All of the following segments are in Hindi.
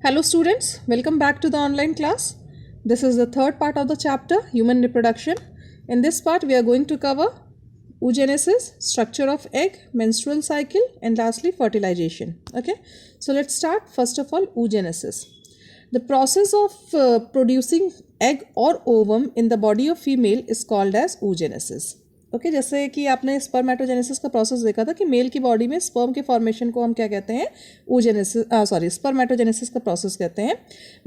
Hello students, welcome back to the online class. This is the third part of the chapter, human reproduction. In this part, we are going to cover oogenesis, structure of egg, menstrual cycle, and lastly fertilization. Okay, so let's start. First of all, oogenesis. The process of producing egg or ovum in the body of female is called as oogenesis. Okay जैसे कि आपने स्पर्मेटोजेनेसिस का प्रोसेस देखा था कि मेल की बॉडी में स्पर्म के फॉर्मेशन को हम क्या कहते हैं, oogenesis स्पर्मेटोजेनेसिस का प्रोसेस कहते हैं.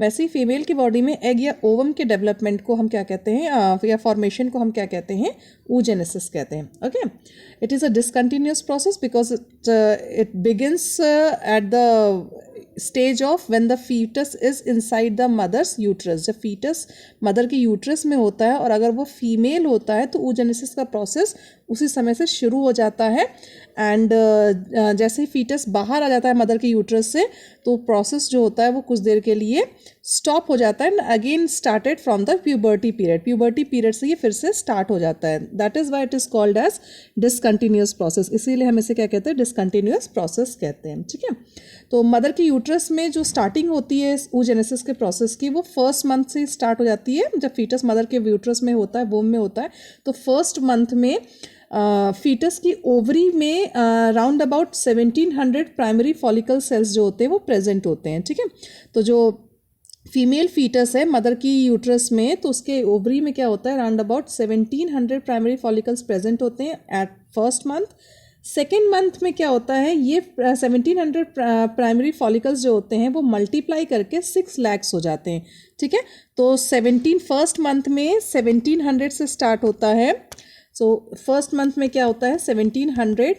वैसे ही फीमेल की बॉडी में एग या ओवम के डेवलपमेंट को हम क्या कहते हैं, या फॉर्मेशन को हम क्या कहते हैं, oogenesis कहते हैं. Okay, it is a discontinuous process because it begins at the stage of when the foetus is inside the mother's uterus. जब फीटस मदर की यूट्रस में होता है और अगर वो फीमेल होता है तो oogenesis का प्रोसेस उसी समय से शुरू हो जाता है. एंड जैसे ही फीटस बाहर आ जाता है मदर की यूट्रस से तो प्रोसेस जो होता है वो कुछ देर के लिए स्टॉप हो जाता है and again started from the puberty period से ये फिर से स्टार्ट हो जाता है. That is why it is called as discontinuous process. इसीलिए हम इसे क्या कहते हैं, डिसकंटिन्यूस प्रोसेस कहते हैं. ठीक है, तो मदर की यूट्रस में जो स्टार्टिंग होती है oogenesis के प्रोसेस की वो फर्स्ट मंथ से स्टार्ट हो जाती है. जब फीटस मदर के यूट्रस में होता है, वोम में होता है, तो फर्स्ट मंथ में फीटस की ओवरी में round about 1700 primary follicle sales जो होते हैं वो प्रेजेंट होते हैं. ठीक है, तो जो फीमेल फीटस है मदर की यूट्रस में तो उसके ओवरी में क्या होता है, round about 1700 primary follicles present होते हैं at first month. Second month में क्या होता है, ये 1700 प्राइमरी फॉलिकल्स जो होते हैं वो मल्टीप्लाई करके 6 lakhs हो जाते हैं. ठीक है, तो फर्स्ट मंथ में 1700 से स्टार्ट होता है. सो फर्स्ट मंथ में क्या होता है, 1700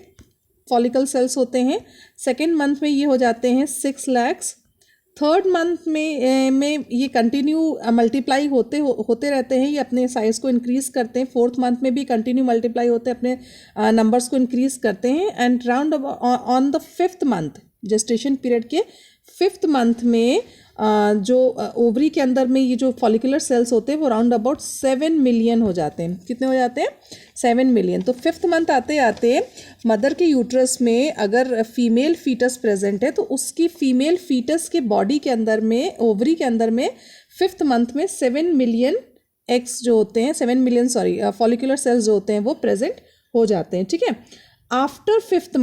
फॉलिकल सेल्स होते हैं. सेकेंड मंथ में ये हो जाते हैं 6 lakhs. थर्ड मंथ में ये कंटिन्यू मल्टीप्लाई होते रहते हैं, ये अपने साइज़ को इंक्रीज़ करते हैं. फोर्थ मंथ में भी कंटिन्यू मल्टीप्लाई होते हैं, अपने नंबर्स को इंक्रीज़ करते हैं. And round on the fifth month, gestation period के फिफ्थ मंथ में जो ओवरी के अंदर में ये जो फॉलिकुलर सेल्स होते हैं वो राउंड अबाउट 7 मिलियन हो जाते हैं. कितने हो जाते हैं, 7 मिलियन. तो फिफ्थ मंथ आते आते मदर के यूट्रस में अगर फीमेल फीटस प्रेजेंट है तो उसकी फीमेल फीटस के बॉडी के अंदर में, ओवरी के अंदर में फिफ्थ मंथ में 7 मिलियन एग्स जो होते हैं, 7 मिलियन फॉलिकुलर सेल्स जो होते हैं वो प्रेजेंट हो जाते हैं. ठीक है, आफ्टर फिफ्थ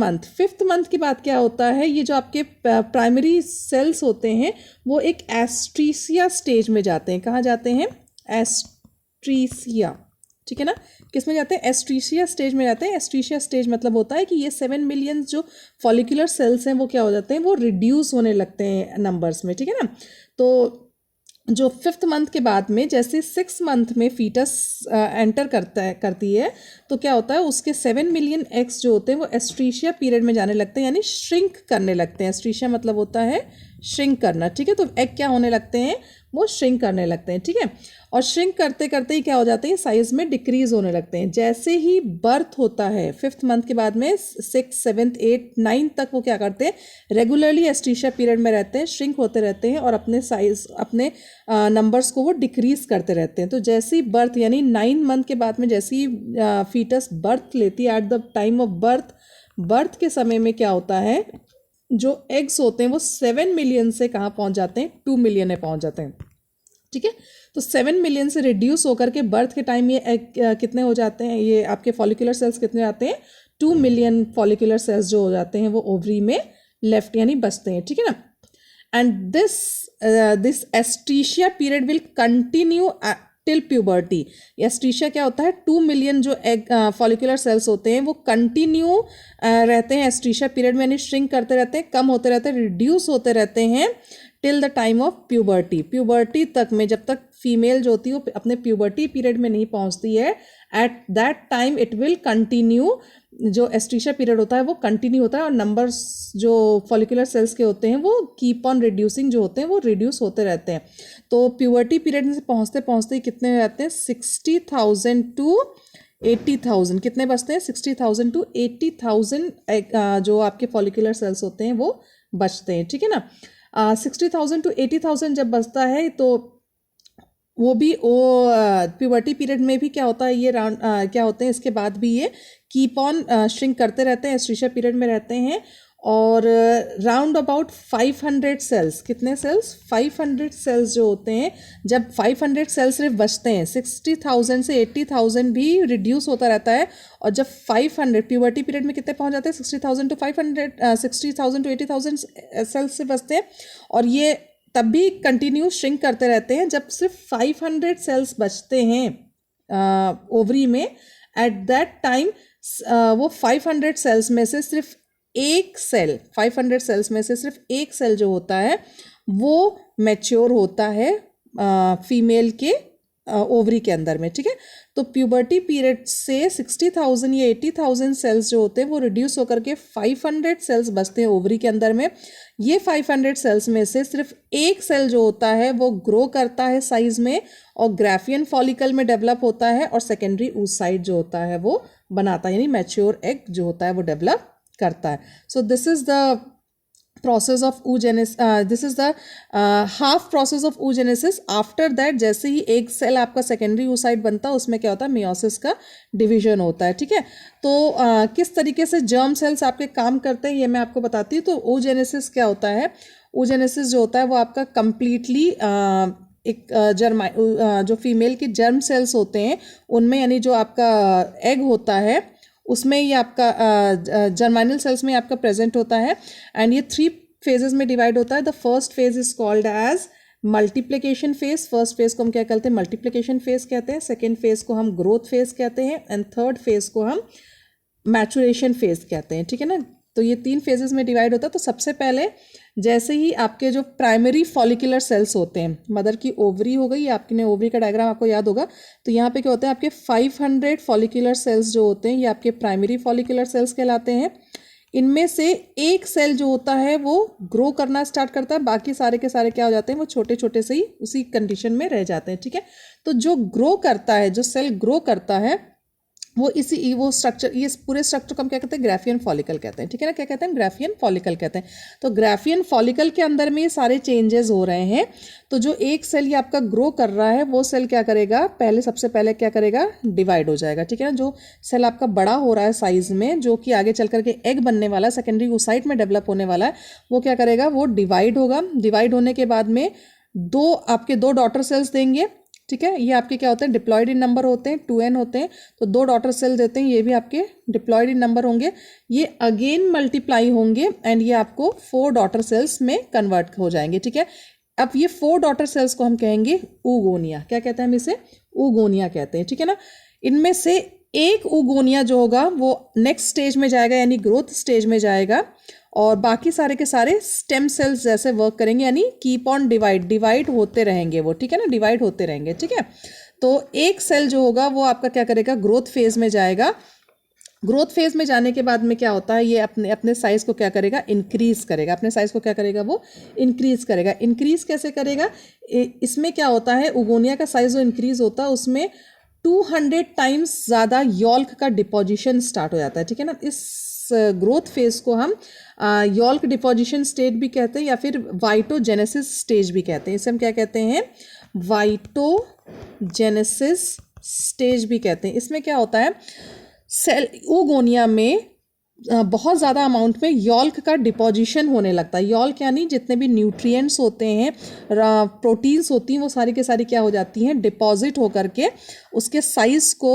मंथ के बाद क्या होता है, ये जो आपके प्राइमरी सेल्स होते हैं वो एक एस्ट्रीसिया स्टेज में जाते हैं. कहाँ जाते हैं, एस्ट्रीसिया. ठीक है ना, किस में जाते हैं, एस्ट्रीसिया स्टेज में जाते हैं. एस्ट्रीसिया स्टेज मतलब होता है कि ये 7 मिलियन जो फॉलिकुलर सेल्स हैं वो क्या हो जाते हैं, वो रिड्यूस होने लगते हैं नंबर्स में. ठीक है ना, तो जो फिफ्थ मंथ के बाद में जैसे 6 मंथ में फीटस एंटर करती है तो क्या होता है, उसके 7 मिलियन एग्स जो होते हैं वो एस्ट्रीशिया पीरियड में जाने लगते हैं, यानी श्रिंक करने लगते हैं. एस्ट्रीशिया मतलब होता है श्रिंक करना. ठीक है, तो एग क्या होने लगते हैं, वो श्रिंक करने लगते हैं. ठीक है, और श्रिंक करते करते ही क्या हो जाते हैं, साइज में डिक्रीज होने लगते हैं. जैसे ही बर्थ होता है फिफ्थ मंथ के बाद में 6, 7, 8, 9 तक वो क्या करते हैं, रेगुलरली एस्ट्रीशिया पीरियड में रहते हैं, श्रिंक होते रहते हैं और अपने साइज, अपने नंबर्स को वो डिक्रीज करते रहते हैं. तो जैसे ही बर्थ यानी 9 मंथ के बाद में जैसे ही फीटस बर्थ लेती है, at the time of birth के समय में क्या होता है, जो एग्स होते हैं वो 7 मिलियन से कहाँ पहुँच जाते हैं, 2 मिलियन में पहुँच जाते हैं. ठीक है, तो 7 मिलियन से रिड्यूस होकर के बर्थ के टाइम ये एग कितने हो जाते हैं, ये आपके फॉलिकुलर सेल्स कितने आते हैं, 2 मिलियन फॉलिकुलर सेल्स जो हो जाते हैं वो ओवरी में लेफ्ट यानी बचते हैं. ठीक है ना, एंड दिस एस्ट्रीशिया period will continue till puberty. एस्ट्रीशिया क्या होता है, 2 मिलियन जो एग फॉलिकुलर सेल्स होते हैं वो कंटिन्यू रहते हैं एस्ट्रीशिया पीरियड में, यानी श्रिंक करते रहते हैं, कम होते रहते हैं, रिड्यूस होते रहते हैं till the time of puberty तक में. जब तक फीमेल जो होती है वो अपने प्यूबर्टी पीरियड में नहीं पहुंचती है, at that time it will continue, जो एस्ट्रीशिया पीरियड होता है वो कंटिन्यू होता है और नंबर्स जो फॉलिकुलर सेल्स के होते हैं वो कीप ऑन रिड्यूसिंग जो होते हैं वो रिड्यूस होते रहते हैं. तो प्यूबर्टी पीरियड में से पहुँचते पहुँचते कितने हो जाते हैं, 60,000 to 80,000. कितने बचते हैं, 60,000 to 80,000 जो आपके फॉलिकुलर सेल्स होते हैं वो बचते हैं. ठीक है ना, 60,000 to 80,000 जब बचता है तो वो भी प्यूबर्टी पीरियड में भी क्या होता है, ये राउंड क्या होते हैं, इसके बाद भी ये कीप ऑन श्रिंक करते रहते हैं, एस्ट्रीशिया पीरियड में रहते हैं और राउंड अबाउट 500 सेल्स, कितने सेल्स, 500 सेल्स जो होते हैं, जब 500 सेल्स सिर्फ बचते हैं, 60,000 से 80,000 भी रिड्यूस होता रहता है, और जब 500 प्यूबर्टी पीरियड में कितने पहुंच जाते हैं, 60,000 टू 500, 60,000 टू 80,000 सेल्स से बचते हैं, और ये तब भी कंटिन्यू श्रिंक करते रहते हैं जब सिर्फ 500 सेल्स बचते हैं ओवरी में। एट दैट टाइम वो 500 सेल्स में से सिर्फ एक सेल, 500 सेल्स में से सिर्फ एक सेल जो होता है वो मैच्योर होता है फीमेल के ओवरी के अंदर में, ठीक है। तो प्यूबर्टी पीरियड से 60,000 या 80,000 सेल्स जो होते हैं वो रिड्यूस होकर के 500 सेल्स बचते हैं ओवरी के अंदर में। ये 500 सेल्स में से सिर्फ एक सेल जो होता है वो ग्रो करता है साइज में और ग्राफियन फॉलिकल में डेवलप होता है, और सेकेंडरी oocyte जो होता है वो बनाता है, यानी मैच्योर एग जो होता है वो डेवलप करता है। So this is the process of oogenesis, this is the half process of oogenesis. After that जैसे ही एक सेल आपका सेकेंडरी oocyte बनता है उसमें क्या होता है, मेयोसिस का डिवीजन होता है, ठीक है। तो किस तरीके से जर्म सेल्स आपके काम करते हैं ये मैं आपको बताती हूँ। तो oogenesis क्या होता है, oogenesis जो होता है वो आपका कंप्लीटली एक जो फीमेल के जर्म सेल्स होते हैं उनमें, यानी जो आपका एग होता है उसमें ये आपका जर्माइनल सेल्स में आपका प्रेजेंट होता है, एंड ये 3 फेजेस में डिवाइड होता है। The first phase is called as multiplication phase. First phase को हम क्या कहते हैं, मल्टीप्लिकेशन फेज कहते हैं। सेकेंड फेज को हम ग्रोथ फेज कहते हैं, एंड थर्ड फेज को हम मैचुरेशन फेज कहते हैं, ठीक है ना। तो ये 3 फेजेस में डिवाइड होता है। तो सबसे पहले जैसे ही आपके जो प्राइमरी फॉलिकुलर सेल्स होते हैं, मदर की ओवरी हो गई, आपने ओवरी का डायग्राम आपको याद होगा, तो यहाँ पे क्या होता है, आपके 500 फॉलिकुलर सेल्स जो होते हैं ये आपके प्राइमरी फॉलिकुलर सेल्स कहलाते हैं। इनमें से एक सेल जो होता है वो ग्रो करना स्टार्ट करता है, बाकी सारे के सारे क्या हो जाते हैं, वो छोटे छोटे से ही उसी कंडीशन में रह जाते हैं, ठीक है। तो जो ग्रो करता है, जो सेल ग्रो करता है वो स्ट्रक्चर, ये पूरे स्ट्रक्चर को हम क्या कहते हैं, ग्राफियन फॉलिकल कहते हैं, ठीक है ना। क्या कहते हैं, ग्राफियन फॉलिकल कहते हैं। तो ग्राफियन फॉलिकल के अंदर में ये सारे चेंजेस हो रहे हैं। तो जो एक सेल ये आपका ग्रो कर रहा है वो सेल क्या करेगा, सबसे पहले क्या करेगा, डिवाइड हो जाएगा, ठीक है ना। जो सेल आपका बड़ा हो रहा है साइज में, जो कि आगे चल करके एग बनने वाला है, सेकेंडरी oocyte में डेवलप होने वाला है, वो क्या करेगा, वो डिवाइड होगा। डिवाइड होने के बाद में आपके 2 डॉटर सेल्स देंगे, ठीक है। ये आपके क्या होते हैं, डिप्लॉयड इन नंबर होते हैं, 2n होते हैं। तो 2 डॉटर सेल देते हैं, ये भी आपके डिप्लॉयड इन नंबर होंगे। ये अगेन मल्टीप्लाई होंगे एंड ये आपको 4 डॉटर सेल्स में कन्वर्ट हो जाएंगे, ठीक है। अब ये 4 डॉटर सेल्स को हम कहेंगे oogonia। क्या कहते हैं हम इसे, oogonia कहते हैं, ठीक है ना। इनमें से एक oogonia जो होगा वो नेक्स्ट स्टेज में जाएगा, यानी ग्रोथ स्टेज में जाएगा, और बाकी सारे के सारे स्टेम सेल्स जैसे वर्क करेंगे, यानी कीप ऑन डिवाइड होते रहेंगे वो, ठीक है ना, डिवाइड होते रहेंगे, ठीक है। तो एक सेल जो होगा वो आपका क्या करेगा, ग्रोथ फेज में जाएगा। ग्रोथ फेज में जाने के बाद में क्या होता है, ये अपने साइज को क्या करेगा, इंक्रीज करेगा। अपने साइज को क्या करेगा, वो इंक्रीज करेगा। इंक्रीज कैसे करेगा, इसमें क्या होता है, oogonia का साइज जो इंक्रीज होता है उसमें 200 टाइम्स ज़्यादा यॉल्क का डिपोजिशन स्टार्ट हो जाता है, ठीक है ना। इस ग्रोथ फेज को हम यॉल्क डिपोजिशन स्टेज भी कहते हैं, या फिर वाइटोजेनेसिस स्टेज भी कहते हैं। इसे हम क्या कहते हैं, वाइटोजेनेसिस स्टेज भी कहते हैं। इसमें क्या होता है, सेल oogonia में बहुत ज़्यादा अमाउंट में यॉल्क का डिपोजिशन होने लगता है। यॉल्क यानी जितने भी न्यूट्रिएंट्स होते हैं, प्रोटीन्स होती हैं, वो सारी के सारी क्या हो जाती हैं, डिपॉजिट होकर के उसके साइज़ को,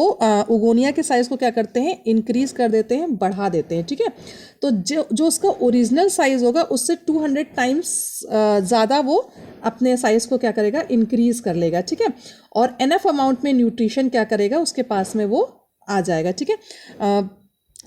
oogonia के साइज़ को क्या करते हैं, इंक्रीज़ कर देते हैं, बढ़ा देते हैं, ठीक है। तो जो उसका ओरिजिनल साइज़ होगा उससे 200 टाइम्स ज़्यादा वो अपने साइज़ को क्या करेगा, इंक्रीज़ कर लेगा, ठीक है। और एनफ अमाउंट में न्यूट्रिशन क्या करेगा, उसके पास में वो आ जाएगा, ठीक है।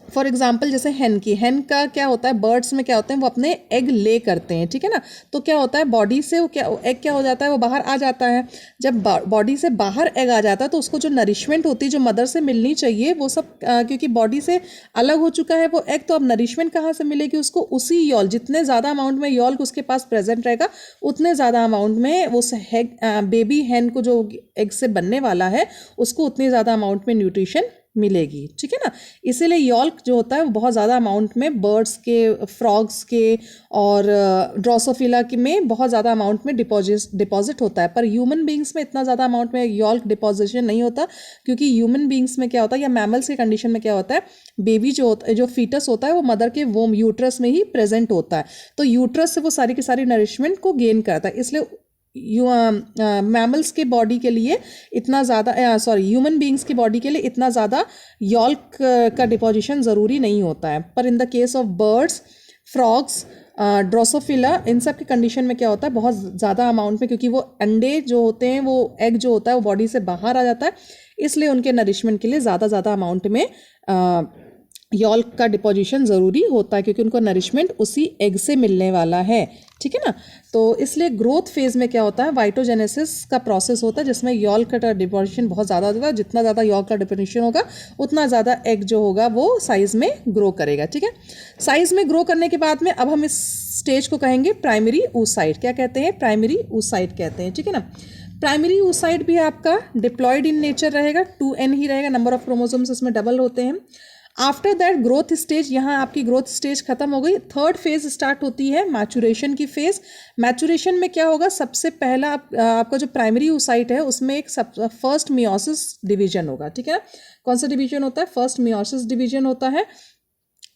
फॉर एग्जाम्पल जैसे हेन का क्या होता है, बर्ड्स में क्या होते हैं, वो अपने एग ले करते हैं, ठीक है ना। तो क्या होता है, बॉडी से वो एग क्या हो जाता है, वो बाहर आ जाता है। जब बॉडी से बाहर एग आ जाता है तो उसको जो नरिशमेंट होती है, जो मदर से मिलनी चाहिए, वो सब क्योंकि बॉडी से अलग हो चुका है वो एग, तो अब नरिशमेंट कहाँ से मिलेगी उसको, उसी यॉल, जितने ज़्यादा अमाउंट में यॉल्क उसके पास प्रेजेंट रहेगा उतने ज़्यादा अमाउंट में उस बेबी हैन को जो एग से बनने वाला है उसको उतनी ज़्यादा अमाउंट में न्यूट्रिशन मिलेगी, ठीक है ना। इसीलिए यॉल्क जो होता है वो बहुत ज़्यादा अमाउंट में बर्ड्स के, फ्रॉग्स के और ड्रोसोफिला के में बहुत ज़्यादा अमाउंट में डिपॉजिट होता है। पर ह्यूमन बींग्स में इतना ज़्यादा अमाउंट में यॉल्क डिपॉजिशन नहीं होता, क्योंकि ह्यूमन बींग्स में क्या होता है या मैमल्स के कंडीशन में क्या होता है, बेबी जो होता है, जो फीटस होता है वो मदर के वोम यूट्रस में ही प्रेजेंट होता है, तो यूट्रस से वो सारी की सारी नरिशमेंट को गेन करता है। इसलिए मैमल्स के बॉडी के लिए इतना ज़्यादा ह्यूमन बींग्स की बॉडी के लिए इतना ज़्यादा यॉल्क का डिपोजिशन ज़रूरी नहीं होता है। पर in the case of birds, frogs, drosophila, इन सब की कंडीशन में क्या होता है, बहुत ज़्यादा अमाउंट में, क्योंकि वो अंडे जो होते हैं, वो एग जो होता है वो बॉडी से बाहर आ जाता है, इसलिए उनके नरिशमेंट के लिए ज़्यादा अमाउंट में यॉल्क का डिपोजिशन ज़रूरी होता है, क्योंकि उनको नरिशमेंट उसी एग से मिलने वाला है, ठीक है ना। तो इसलिए ग्रोथ फेज में क्या होता है, वाइटोजेनेसिस का प्रोसेस होता है, जिसमें यॉल्क का डिपोजिशन बहुत ज़्यादा होगा। जितना ज़्यादा यॉल्क का डिपोजिशन होगा उतना ज़्यादा एग जो होगा वो साइज़ में ग्रो करेगा, ठीक है। साइज़ में ग्रो करने के बाद में अब हम इस स्टेज को कहेंगे प्राइमरी oocyte। क्या कहते हैं, प्राइमरी oocyte कहते हैं, ठीक है ना। प्राइमरी oocyte भी आपका डिप्लॉयड इन नेचर रहेगा, 2n ही रहेगा, नंबर ऑफ क्रोमोसोम्स इसमें डबल होते हैं। आफ्टर दैट ग्रोथ स्टेज, यहाँ आपकी ग्रोथ स्टेज खत्म हो गई। थर्ड फेज स्टार्ट होती है मैचुरेशन की फेज। मैचुरेशन में क्या होगा, सबसे पहला आपका जो प्राइमरी oocyte है उसमें एक फर्स्ट मियोसिस डिवीजन होगा, ठीक है ना। कौन सा डिवीजन होता है, फर्स्ट मियोसिस डिवीजन होता है।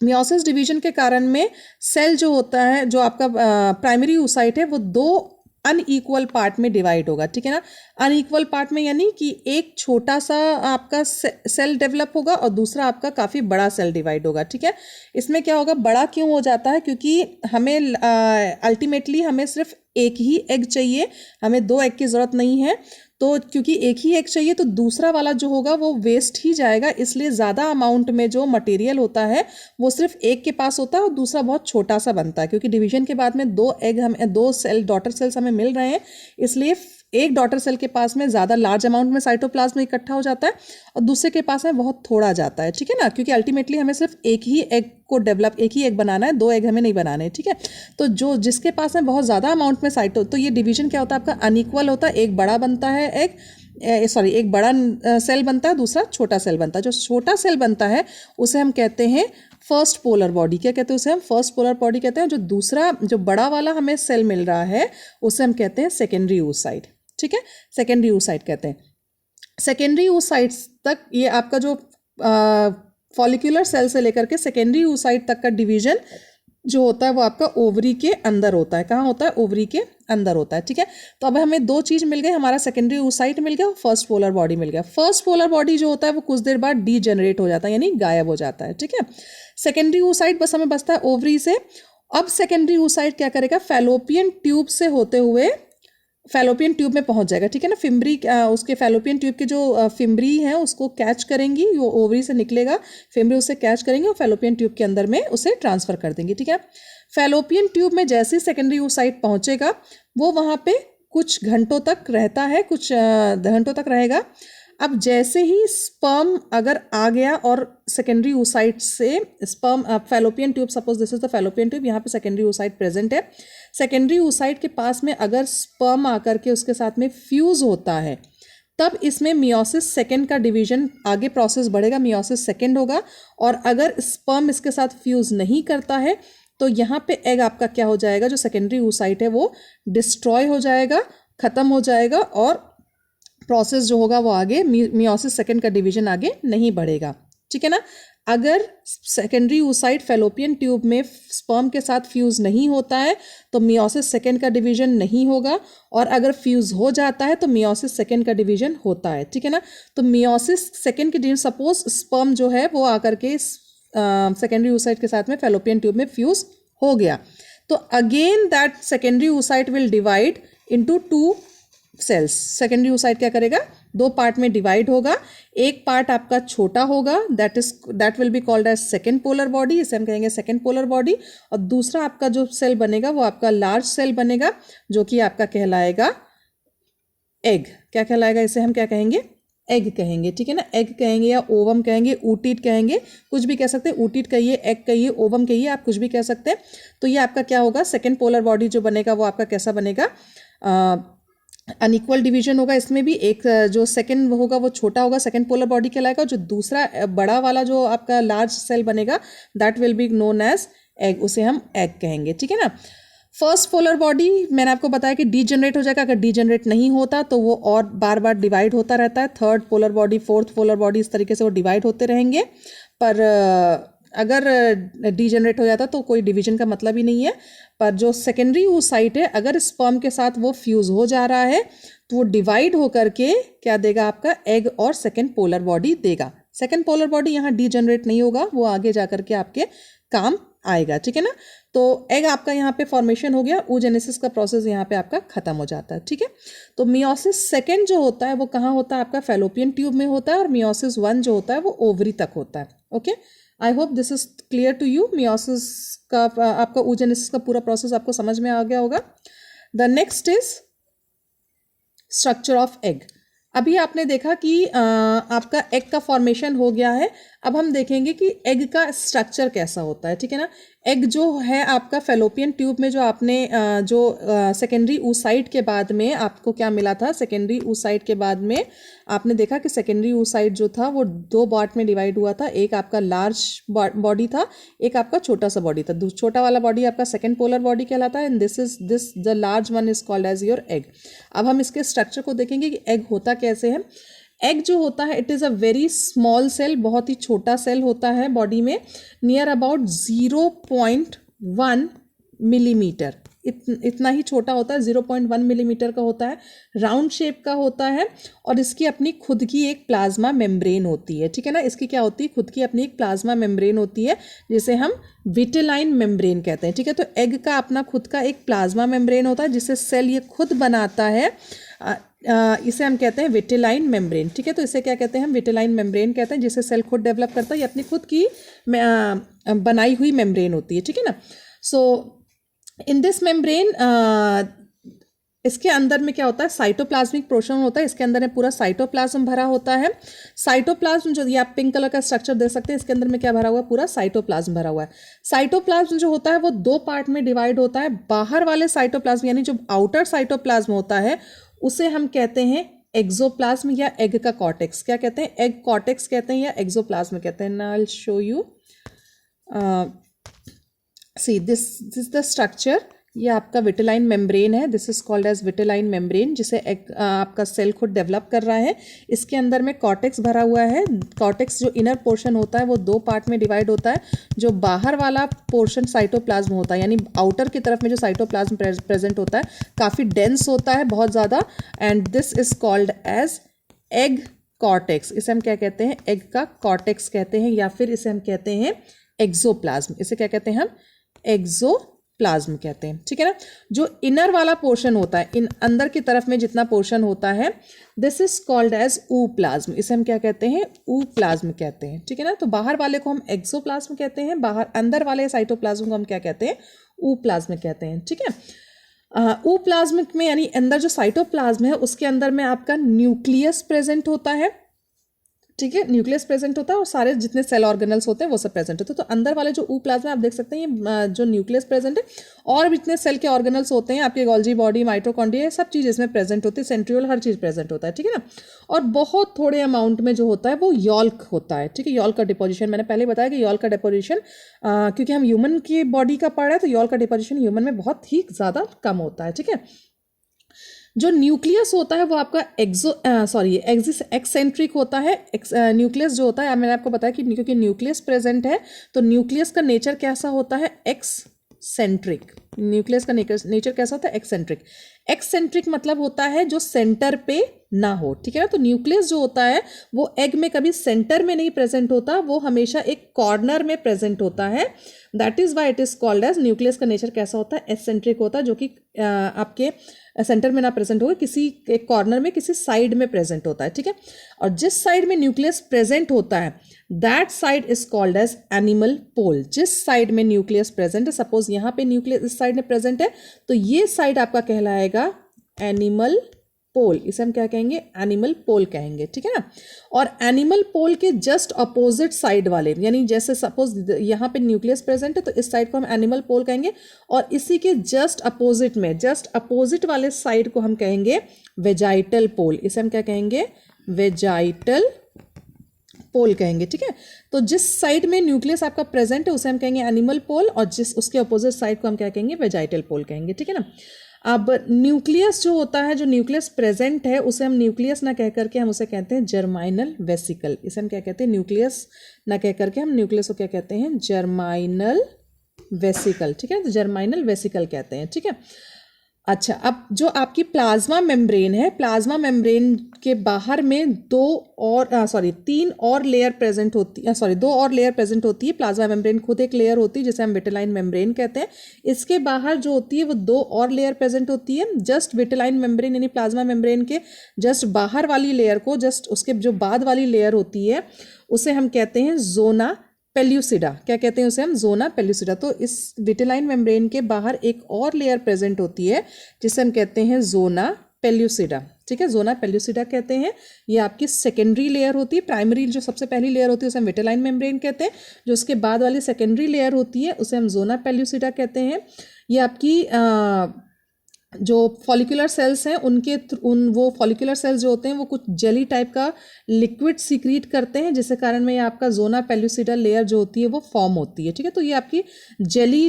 मियोसिस डिवीजन के कारण में सेल जो होता है, जो आपका प्राइमरी oocyte है, वो दो अनइक्वल पार्ट में डिवाइड होगा, ठीक है ना। अनइक्वल पार्ट में यानी कि एक छोटा सा आपका सेल डेवलप होगा और दूसरा आपका काफ़ी बड़ा सेल डिवाइड होगा, ठीक है। इसमें क्या होगा, बड़ा क्यों हो जाता है, क्योंकि हमें अल्टीमेटली हमें सिर्फ एक ही एग चाहिए, हमें दो एग की ज़रूरत नहीं है। तो क्योंकि एक ही एग चाहिए तो दूसरा वाला जो होगा वो वेस्ट ही जाएगा, इसलिए ज़्यादा अमाउंट में जो मटेरियल होता है वो सिर्फ एक के पास होता है और दूसरा बहुत छोटा सा बनता है। क्योंकि डिवीजन के बाद में दो सेल डॉटर सेल्स हमें मिल रहे हैं, इसलिए एक डॉटर सेल के पास में ज़्यादा लार्ज अमाउंट में साइटोप्लाज्म इकट्ठा हो जाता है और दूसरे के पास में बहुत थोड़ा जाता है, ठीक है ना। क्योंकि अल्टीमेटली हमें सिर्फ एक ही एग को डेवलप, एक ही एग बनाना है, दो एग हमें नहीं बनाने, ठीक है। तो जो जिसके पास में बहुत ज़्यादा अमाउंट में तो ये डिवीजन क्या होता है आपका, अनइक्वल होता है। एक बड़ा बनता है एक बड़ा सेल बनता है, दूसरा छोटा सेल बनता है। जो छोटा सेल बनता है उसे हम कहते हैं फर्स्ट पोलर बॉडी। क्या कहते हैं उसे, हम फर्स्ट पोलर बॉडी कहते हैं। जो दूसरा, जो बड़ा वाला हमें सेल मिल रहा है उसे हम कहते हैं सेकेंडरी oocyte, ठीक है, सेकेंडरी oocyte कहते हैं। सेकेंडरी oocyte तक ये आपका जो फॉलिक्यूलर सेल से लेकर के सेकेंडरी oocyte तक का डिवीजन जो होता है वो आपका ओवरी के अंदर होता है। कहाँ होता है, ओवरी के अंदर होता है, ठीक है। तो अब हमें दो चीज़ मिल गई, हमारा सेकेंडरी oocyte मिल गया, फर्स्ट पोलर बॉडी मिल गया। फर्स्ट पोलर बॉडी जो होता है वो कुछ देर बाद डीजेनरेट हो जाता है, यानी गायब हो जाता है, ठीक है। सेकेंडरी oocyte बस हमें बचता है ओवरी से। अब सेकेंडरी oocyte क्या करेगा, फैलोपियन ट्यूब से होते हुए फैलोपियन ट्यूब में पहुंच जाएगा, ठीक है ना। फिम्बरी, उसके फैलोपियन ट्यूब के जो फिम्बरी हैं उसको कैच करेंगी, वो ओवरी से निकलेगा, फिम्बरी उसे कैच करेंगे और फैलोपियन ट्यूब के अंदर में उसे ट्रांसफर कर देंगे, ठीक है। फैलोपियन ट्यूब में जैसे ही सेकेंडरी oocyte पहुंचेगा वो वहाँ पे कुछ घंटों तक रहता है, कुछ घंटों तक रहेगा। अब जैसे ही स्पर्म अगर आ गया और सेकेंडरी oocyte से sperm, fallopian tube, suppose this is the fallopian tube, यहाँ पे सेकेंडरी oocyte प्रेजेंट है। सेकेंडरी oocyte के पास में अगर स्पर्म आकर के उसके साथ में फ्यूज होता है तब इसमें मियोसिस सेकेंड का डिवीजन आगे प्रोसेस बढ़ेगा, मियोसिस सेकेंड होगा। और अगर स्पर्म इसके साथ फ्यूज नहीं करता है तो यहाँ पे एग आपका क्या हो जाएगा, जो सेकेंडरी oocyte है वो डिस्ट्रॉय हो जाएगा, खत्म हो जाएगा और प्रोसेस जो होगा वो आगे मियोसिस सेकेंड का डिवीजन आगे नहीं बढ़ेगा, ठीक है ना। अगर सेकेंडरी oocyte फैलोपियन ट्यूब में स्पर्म के साथ फ्यूज नहीं होता है तो मियोसिस सेकेंड का डिवीजन नहीं होगा, और अगर फ्यूज हो जाता है तो मियोसिस सेकेंड का डिवीजन होता है, ठीक है ना। तो मियोसिस सेकेंड के डिवीजन, सपोज स्पर्म जो है वो आकर के सेकेंडरी oocyte के साथ में फैलोपियन ट्यूब में फ्यूज हो गया, तो again that secondary oocyte will divide into two cells. Secondary oocyte क्या करेगा, दो पार्ट में डिवाइड होगा। एक पार्ट आपका छोटा होगा, that will be called as second polar body, इसे हम कहेंगे सेकेंड पोलर बॉडी। और दूसरा आपका जो सेल बनेगा वो आपका लार्ज सेल बनेगा, जो कि आपका कहलाएगा एग। क्या कहलाएगा, इसे हम क्या कहेंगे, एग कहेंगे, ठीक है ना। एग कहेंगे या ओवम कहेंगे, ऊटीट कहेंगे, कुछ भी कह सकते हैं। ऊटीट कहिए, एग कहिए, ओवम कहिए, आप कुछ भी कह सकते हैं। तो ये आपका क्या होगा, सेकेंड पोलर बॉडी जो बनेगा वो आपका कैसा बनेगा, अनइक्वल डिवीजन होगा इसमें भी, एक जो सेकंड होगा वो छोटा होगा, सेकंड पोलर बॉडी कहलाएगा, जो दूसरा बड़ा वाला जो आपका लार्ज सेल बनेगा that will be known as egg, उसे हम एग कहेंगे, ठीक है ना। फर्स्ट पोलर बॉडी मैंने आपको बताया कि डीजनरेट हो जाएगा, अगर डीजनरेट नहीं होता तो वो और बार बार डिवाइड होता रहता है, third polar body, fourth polar body, इस तरीके से वो डिवाइड होते रहेंगे। पर अगर डीजनरेट हो जाता तो कोई डिवीजन का मतलब ही नहीं है। पर जो सेकेंडरी oocyte है, अगर स्पर्म के साथ वो फ्यूज हो जा रहा है तो वो डिवाइड होकर के क्या देगा, आपका एग और सेकेंड पोलर बॉडी देगा। सेकेंड पोलर बॉडी यहाँ डीजनरेट नहीं होगा, वो आगे जा करके आपके काम आएगा, ठीक है ना। तो एग आपका यहाँ पे फॉर्मेशन हो गया, oogenesis का प्रोसेस यहाँ पे आपका खत्म हो जाता है, ठीक है। तो मियोसिस सेकेंड जो होता है वो कहाँ होता है, आपका फैलोपियन ट्यूब में होता है, और मियोसिस 1 जो होता है वो ओवरी तक होता है। Okay, I hope this is clear to you. Meiosis का आपका oogenesis का पूरा प्रोसेस आपको समझ में आ गया होगा। The next is structure of egg. अभी आपने देखा कि आपका एग का फॉर्मेशन हो गया है, अब हम देखेंगे कि एग का स्ट्रक्चर कैसा होता है, ठीक है ना। एग जो है आपका फैलोपियन ट्यूब में, जो आपने जो सेकेंडरी oocyte के बाद में आपको क्या मिला था, सेकेंडरी oocyte के बाद में आपने देखा कि सेकेंडरी oocyte जो था वो 2 पार्ट में डिवाइड हुआ था, एक आपका लार्ज बॉडी था, एक आपका छोटा सा बॉडी था। छोटा वाला बॉडी आपका सेकेंड पोलर बॉडी कहलाता है, and this the large one is called as your egg. अब हम इसके स्ट्रक्चर को देखेंगे कि एग होता कैसे है। एग जो होता है it is a very small cell, बहुत ही छोटा सेल होता है बॉडी में, नियर अबाउट 0.1 मिलीमीटर, इतना ही छोटा होता है, 0.1 मिलीमीटर का होता है, राउंड शेप का होता है, और इसकी अपनी खुद की एक प्लाज्मा मेम्ब्रेन होती है, ठीक है ना। इसकी क्या होती है, खुद की अपनी एक प्लाज्मा मेम्ब्रेन होती है जिसे हम विटेलाइन मेम्ब्रेन कहते हैं, ठीक है। तो एग का अपना खुद का एक प्लाज्मा मेम्ब्रेन होता है जिसे सेल ये खुद बनाता है, इसे हम कहते हैं विटेलाइन मेम्ब्रेन, ठीक है। तो इसे क्या कहते हैं, हम विटेलाइन मेम्ब्रेन कहते हैं, जिसे सेल खुद डेवलप करता है, ये अपनी खुद की बनाई हुई मेम्ब्रेन होती है, ठीक है ना। सो इन दिस मेम्ब्रेन इसके अंदर में क्या होता है, साइटोप्लाज्मिक पोर्शन होता है, इसके अंदर में पूरा साइटोप्लाज्म भरा होता है। साइटोप्लाज्म जो ये आप पिंक कलर का स्ट्रक्चर देख सकते हैं, इसके अंदर में क्या भरा हुआ है, पूरा साइटोप्लाज्म भरा हुआ है। साइटोप्लाज्म जो होता है वो 2 पार्ट में डिवाइड होता है। बाहर वाले साइटोप्लाज्म यानी जो आउटर साइटोप्लाज्म होता है उसे हम कहते हैं एक्सोप्लाज्म या एग का कॉर्टेक्स। क्या कहते हैं, एग कॉर्टेक्स कहते हैं या एक्सोप्लाज्म कहते हैं। I will show you, see this is the structure. ये आपका विटेलाइन मेम्ब्रेन है, this is called as vitelline membrane, जिसे आपका सेल खुद डेवलप कर रहा है। इसके अंदर में कॉर्टेक्स भरा हुआ है। कॉर्टेक्स जो इनर पोर्शन होता है वो 2 पार्ट में डिवाइड होता है। जो बाहर वाला पोर्शन साइटोप्लाज्म होता है, यानी आउटर की तरफ में जो साइटोप्लाज्म प्रेजेंट होता है, काफ़ी डेंस होता है, बहुत ज़्यादा, and this is called as egg cortex. इसे हम क्या कहते हैं, एग का कॉर्टेक्स कहते हैं, या फिर इसे हम कहते हैं एक्सोप्लाज्म। इसे क्या कहते हैं हम, एक्सोप्लाज्म कहते हैं, ठीक है ना। जो इनर वाला पोर्शन होता है, इन अंदर की तरफ में जितना पोर्शन होता है, दिस इज कॉल्ड एज ooप्लाज्म। इसे हम क्या कहते हैं, ooप्लाज्म कहते हैं, ठीक है ना। तो बाहर वाले को हम एक्सोप्लाज्म कहते हैं, बाहर अंदर वाले साइटोप्लाज्म को हम क्या कहते हैं, ooप्लाज्म कहते हैं, ठीक है। ooप्लाज्म में यानी अंदर जो साइटोप्लाज्म है उसके अंदर में आपका न्यूक्लियस प्रेजेंट होता है, ठीक है, न्यूक्लियस प्रेजेंट होता है, और सारे जितने सेल ऑर्गेनल्स होते हैं वो सब प्रेजेंट होते हैं। तो अंदर वाले जो ooप्लाज्म आप देख सकते हैं, ये जो न्यूक्लियस प्रेजेंट है, और जितने सेल के ऑर्गेनल्स होते हैं, आपके गोल्जी बॉडी, माइटोकॉन्ड्रिया, सब चीज़ इसमें प्रेजेंट होती है, सेंट्रियोल, हर चीज़ प्रेजेंट होता है, ठीक है ना। और बहुत थोड़े अमाउंट में जो होता है वो यॉल्क होता है, ठीक है। यॉल्क का डिपोजिशन मैंने पहले बताया कि यॉल्क का डिपोजिशन, क्योंकि हम ह्यूमन की बॉडी का पढ़ रहे हैं, तो यॉल्क का डिपोजिशन ह्यूमन में बहुत ही ज़्यादा कम होता है, ठीक है। जो न्यूक्लियस होता है वो आपका एक्सेंट्रिक होता है। न्यूक्लियस जो होता है, मैंने आपको बताया कि क्योंकि न्यूक्लियस प्रेजेंट है तो न्यूक्लियस का नेचर कैसा होता है, एक्सेंट्रिक। न्यूक्लियस का नेचर कैसा होता है, एक्सेंट्रिक। एक्सेंट्रिक मतलब होता है जो सेंटर पे ना हो, ठीक है ना। तो न्यूक्लियस जो होता है वो एग में कभी सेंटर में नहीं प्रेजेंट होता, वो हमेशा एक कॉर्नर में प्रेजेंट होता है। That is why it is called as, nucleus का नेचर कैसा होता है, एक्सेंट्रिक होता है, जो कि आपके सेंटर में ना प्रेजेंट होगा, किसी एक कॉर्नर में, किसी साइड में प्रेजेंट होता है, ठीक है। और जिस साइड में न्यूक्लियस प्रेजेंट होता है that side is called as animal pole. जिस साइड में न्यूक्लियस प्रेजेंट है, सपोज यहाँ पे न्यूक्लियस इस साइड में प्रेजेंट है, तो ये साइड आपका कहलाएगा एनिमल पोल, इसे हम क्या कहेंगे, एनिमल पोल कहेंगे, ठीक है ना। और एनिमल पोल के जस्ट अपोजिट साइड वाले, यानी जैसे सपोज यहाँ पे न्यूक्लियस प्रेजेंट है तो इस साइड को हम एनिमल पोल कहेंगे, और इसी के जस्ट अपोजिट में, जस्ट अपोजिट वाले साइड को हम कहेंगे वेजाइटल पोल, इसे हम क्या कहेंगे, वेजाइटल पोल कहेंगे, ठीक है। तो जिस साइड में न्यूक्लियस आपका प्रेजेंट है उसे हम कहेंगे एनिमल पोल, और जिस उसके अपोजिट साइड को हम क्या कहेंगे, वेजाइटल पोल कहेंगे, ठीक है ना। अब न्यूक्लियस जो होता है, जो न्यूक्लियस प्रेजेंट है, उसे हम न्यूक्लियस ना कह करके हम उसे कहते हैं जर्माइनल वेसिकल, इसे हम क्या कहते हैं, न्यूक्लियस ना कह करके हम न्यूक्लियस को क्या कहते हैं, जर्माइनल वेसिकल, ठीक है, तो जर्माइनल वेसिकल कहते हैं, ठीक है। अच्छा, अब जो आपकी प्लाज्मा मेम्ब्रेन है, प्लाज्मा मेम्ब्रेन के बाहर में तीन और लेयर प्रेजेंट होती है, दो और लेयर प्रेजेंट होती है। प्लाज्मा मेम्ब्रेन खुद एक लेयर होती है जिसे हम विटेलाइन मेम्ब्रेन कहते हैं। इसके बाहर जो होती है वो दो और लेयर प्रेजेंट होती है। जस्ट विटेलाइन मेम्ब्रेन यानी प्लाज्मा मेम्ब्रेन के जस्ट बाहर वाली लेयर को, जस्ट उसके जो बाद वाली लेयर होती है उसे हम कहते हैं जोना पेल्यूसिडा, क्या कहते हैं उसे हम, जोना पेल्यूसिडा। तो इस विटेलाइन मेम्ब्रेन के बाहर एक और लेयर प्रेजेंट होती है जिसे हम कहते हैं जोना पेल्यूसिडा, ठीक है, जोना पेल्यूसिडा कहते हैं। ये आपकी सेकेंडरी लेयर होती है। प्राइमरी जो सबसे पहली लेयर होती है उसे हम विटेलाइन मेम्ब्रेन कहते हैं, जो उसके बाद वाली सेकेंडरी लेयर होती है उसे हम जोना पेल्यूसिडा कहते हैं। ये आपकी जो फॉलिकुलर सेल्स हैं वो फॉलिकुलर सेल्स जो होते हैं वो कुछ जेली टाइप का लिक्विड सीक्रीट करते हैं, जिसके कारण में ये आपका जोना पेल्यूसिडा लेयर जो होती है वो फॉर्म होती है, ठीक है। तो ये आपकी जेली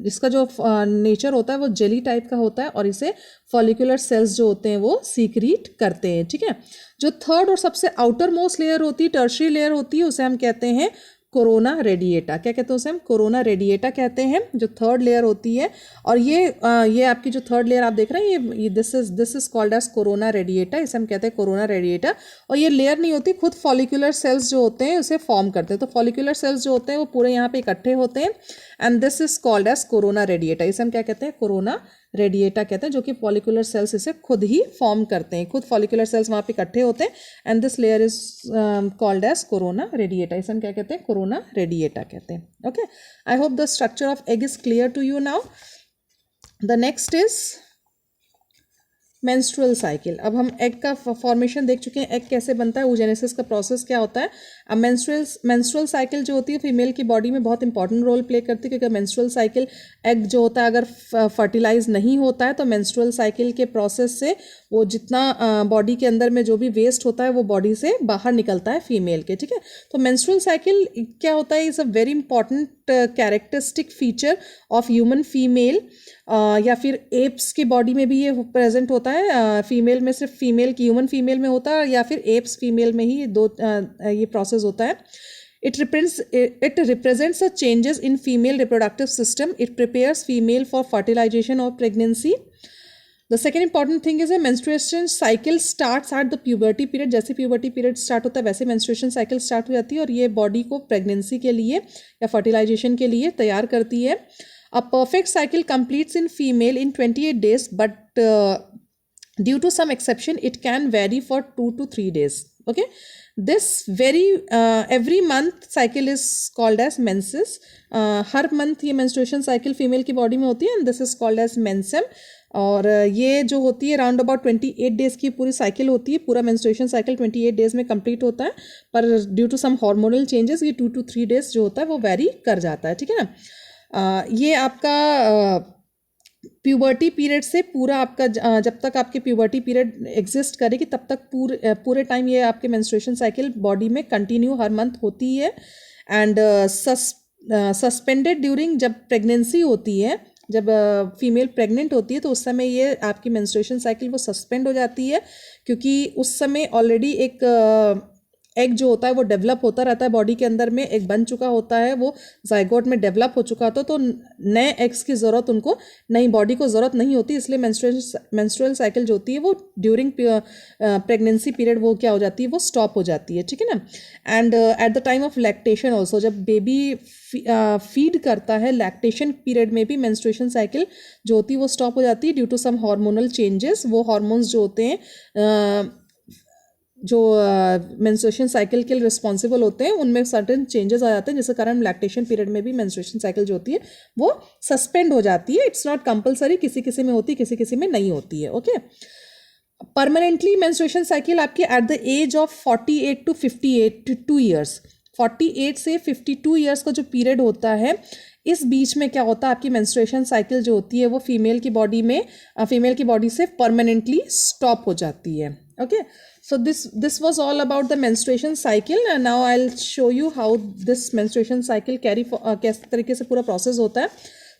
इसका जो नेचर होता है वो जेली टाइप का होता है, और इसे फॉलिकुलर सेल्स जो होते हैं वो सीक्रीट करते हैं, ठीक है। जो थर्ड और सबसे आउटर मोस्ट लेयर होती है, टर्शियरी लेयर होती है, उसे हम कहते हैं कोरोना रेडिएटा, क्या कहते हैं उसे हम, कोरोना रेडिएटा कहते हैं, जो थर्ड लेयर होती है। और ये आपकी जो थर्ड लेयर आप देख रहे हैं, ये this is called as corona radiata, इसे हम कहते हैं कोरोना रेडिएटा। और ये लेयर नहीं होती, खुद फॉलिकुलर सेल्स जो होते हैं उसे फॉर्म करते हैं। तो फॉलिकुलर सेल्स जो होते हैं वो पूरे यहाँ पे इकट्ठे होते हैं, and this is called as corona radiata, इसे हम क्या कहते हैं, कोरोना रेडिएटा कहते हैं, जो कि फॉलिकुलर सेल्स इसे खुद ही फॉर्म करते हैं, खुद फॉलिकुलर सेल्स वहाँ पे इकट्ठे होते हैं, and this layer is called as corona radiata, इसे हम क्या कहते हैं, कोरोना रेडिएटा कहते हैं, okay. I hope the structure of egg is clear to you now. The next is menstrual cycle. अब हम एग का फॉर्मेशन देख चुके हैं, एग कैसे बनता है, oogenesis का प्रोसेस क्या होता है। अब मेंस्ट्रुअल साइकिल जो होती है फीमेल की बॉडी में बहुत इंपॉर्टेंट रोल प्ले करती है, क्योंकि मेंस्ट्रुअल साइकिल एग जो होता है अगर फर्टिलाइज नहीं होता है तो मेंस्ट्रुअल साइकिल के प्रोसेस से वो जितना बॉडी के अंदर में जो भी वेस्ट होता है वो बॉडी से बाहर निकलता है फीमेल के, ठीक है। तो मेंस्ट्रुअल साइकिल क्या होता है, is a very important characteristic feature of human female, या फिर एप्स की बॉडी में भी ये प्रेजेंट होता है। फीमेल में सिर्फ फीमेल की, ह्यूमन फीमेल में होता है, या फिर एप्स फीमेल में ही ये प्रोसेस होता है। It represents the changes in female reproductive system. It prepares female for fertilization or pregnancy. The second important thing is a menstruation cycle starts at the puberty period. जैसे puberty period start होता है वैसे menstruation cycle start हो जाती है, और ये body को pregnancy के लिए या fertilization के लिए तैयार करती है। A perfect cycle completes in female in 28 days, but due to some exception, it can vary for 2 to 3 days. Okay. This every month cycle is called as menses. Her month ये menstruation cycle फीमेल की बॉडी में होती है, and this is called as mensem. और ये जो होती है राउंड अबाउट 28 डेज की पूरी साइकिल होती है, पूरा मेंस्ट्रुएशन साइकिल 28 डेज में कंप्लीट होता है, पर due to some hormonal changes ये 2 to 3 डेज जो होता है वो वेरी कर जाता है, ठीक है ना। ये आपका प्यूबर्टी पीरियड से पूरा आपका जब तक आपके प्यूबर्टी पीरियड एग्जिस्ट करेगी तब तक पूरे टाइम ये आपके मेंस्ट्रुएशन साइकिल बॉडी में कंटिन्यू हर मंथ होती है। एंड सस्पेंडेड ड्यूरिंग, जब प्रेगनेंसी होती है, जब फीमेल प्रेग्नेंट होती है तो उस समय ये आपकी मेंस्ट्रुएशन साइकिल वो सस्पेंड हो जाती है, क्योंकि उस समय ऑलरेडी एक एग जो होता है वो डेवलप होता रहता है बॉडी के अंदर में, एक बन चुका होता है, वो जाइगोट में डेवलप हो चुका था, तो नए एग्स की ज़रूरत उनको, नई बॉडी को ज़रूरत नहीं होती, इसलिए मेंस्ट्रुअल साइकिल जो होती है वो ड्यूरिंग प्रेगनेंसी पीरियड वो क्या हो जाती है, वो स्टॉप हो जाती है, ठीक है ना। And at the time of lactation also, जब बेबी फीड करता है लैक्टेशन पीरियड में भी मेंस्ट्रुएशन साइकिल जो होती है वो स्टॉप हो जाती है due to some hormonal changes. वो हार्मोन्स जो होते हैं जो मेंस्ट्रुएशन साइकिल के लिए रिस्पॉन्सिबल होते हैं उनमें सर्टेन चेंजेस आ जाते हैं, जिसके कारण लैक्टेशन पीरियड में भी मेंस्ट्रुएशन साइकिल जो होती है वो सस्पेंड हो जाती है। इट्स नॉट कंपलसरी, किसी किसी में होती है, किसी किसी में नहीं होती है, ओके। परमानेंटली मेंस्ट्रुएशन साइकिल आपकी at the age of 48 to 58 2 years, 48 से 52 ईयर्स का जो पीरियड होता है, इस बीच में क्या होता है, आपकी मेंस्ट्रुएशन साइकिल जो होती है वो फीमेल की बॉडी से परमानेंटली स्टॉप हो जाती है. Okay, so this was all about the menstruation cycle, and now I'll show you how this menstruation cycle किस तरीके से पूरा process होता है.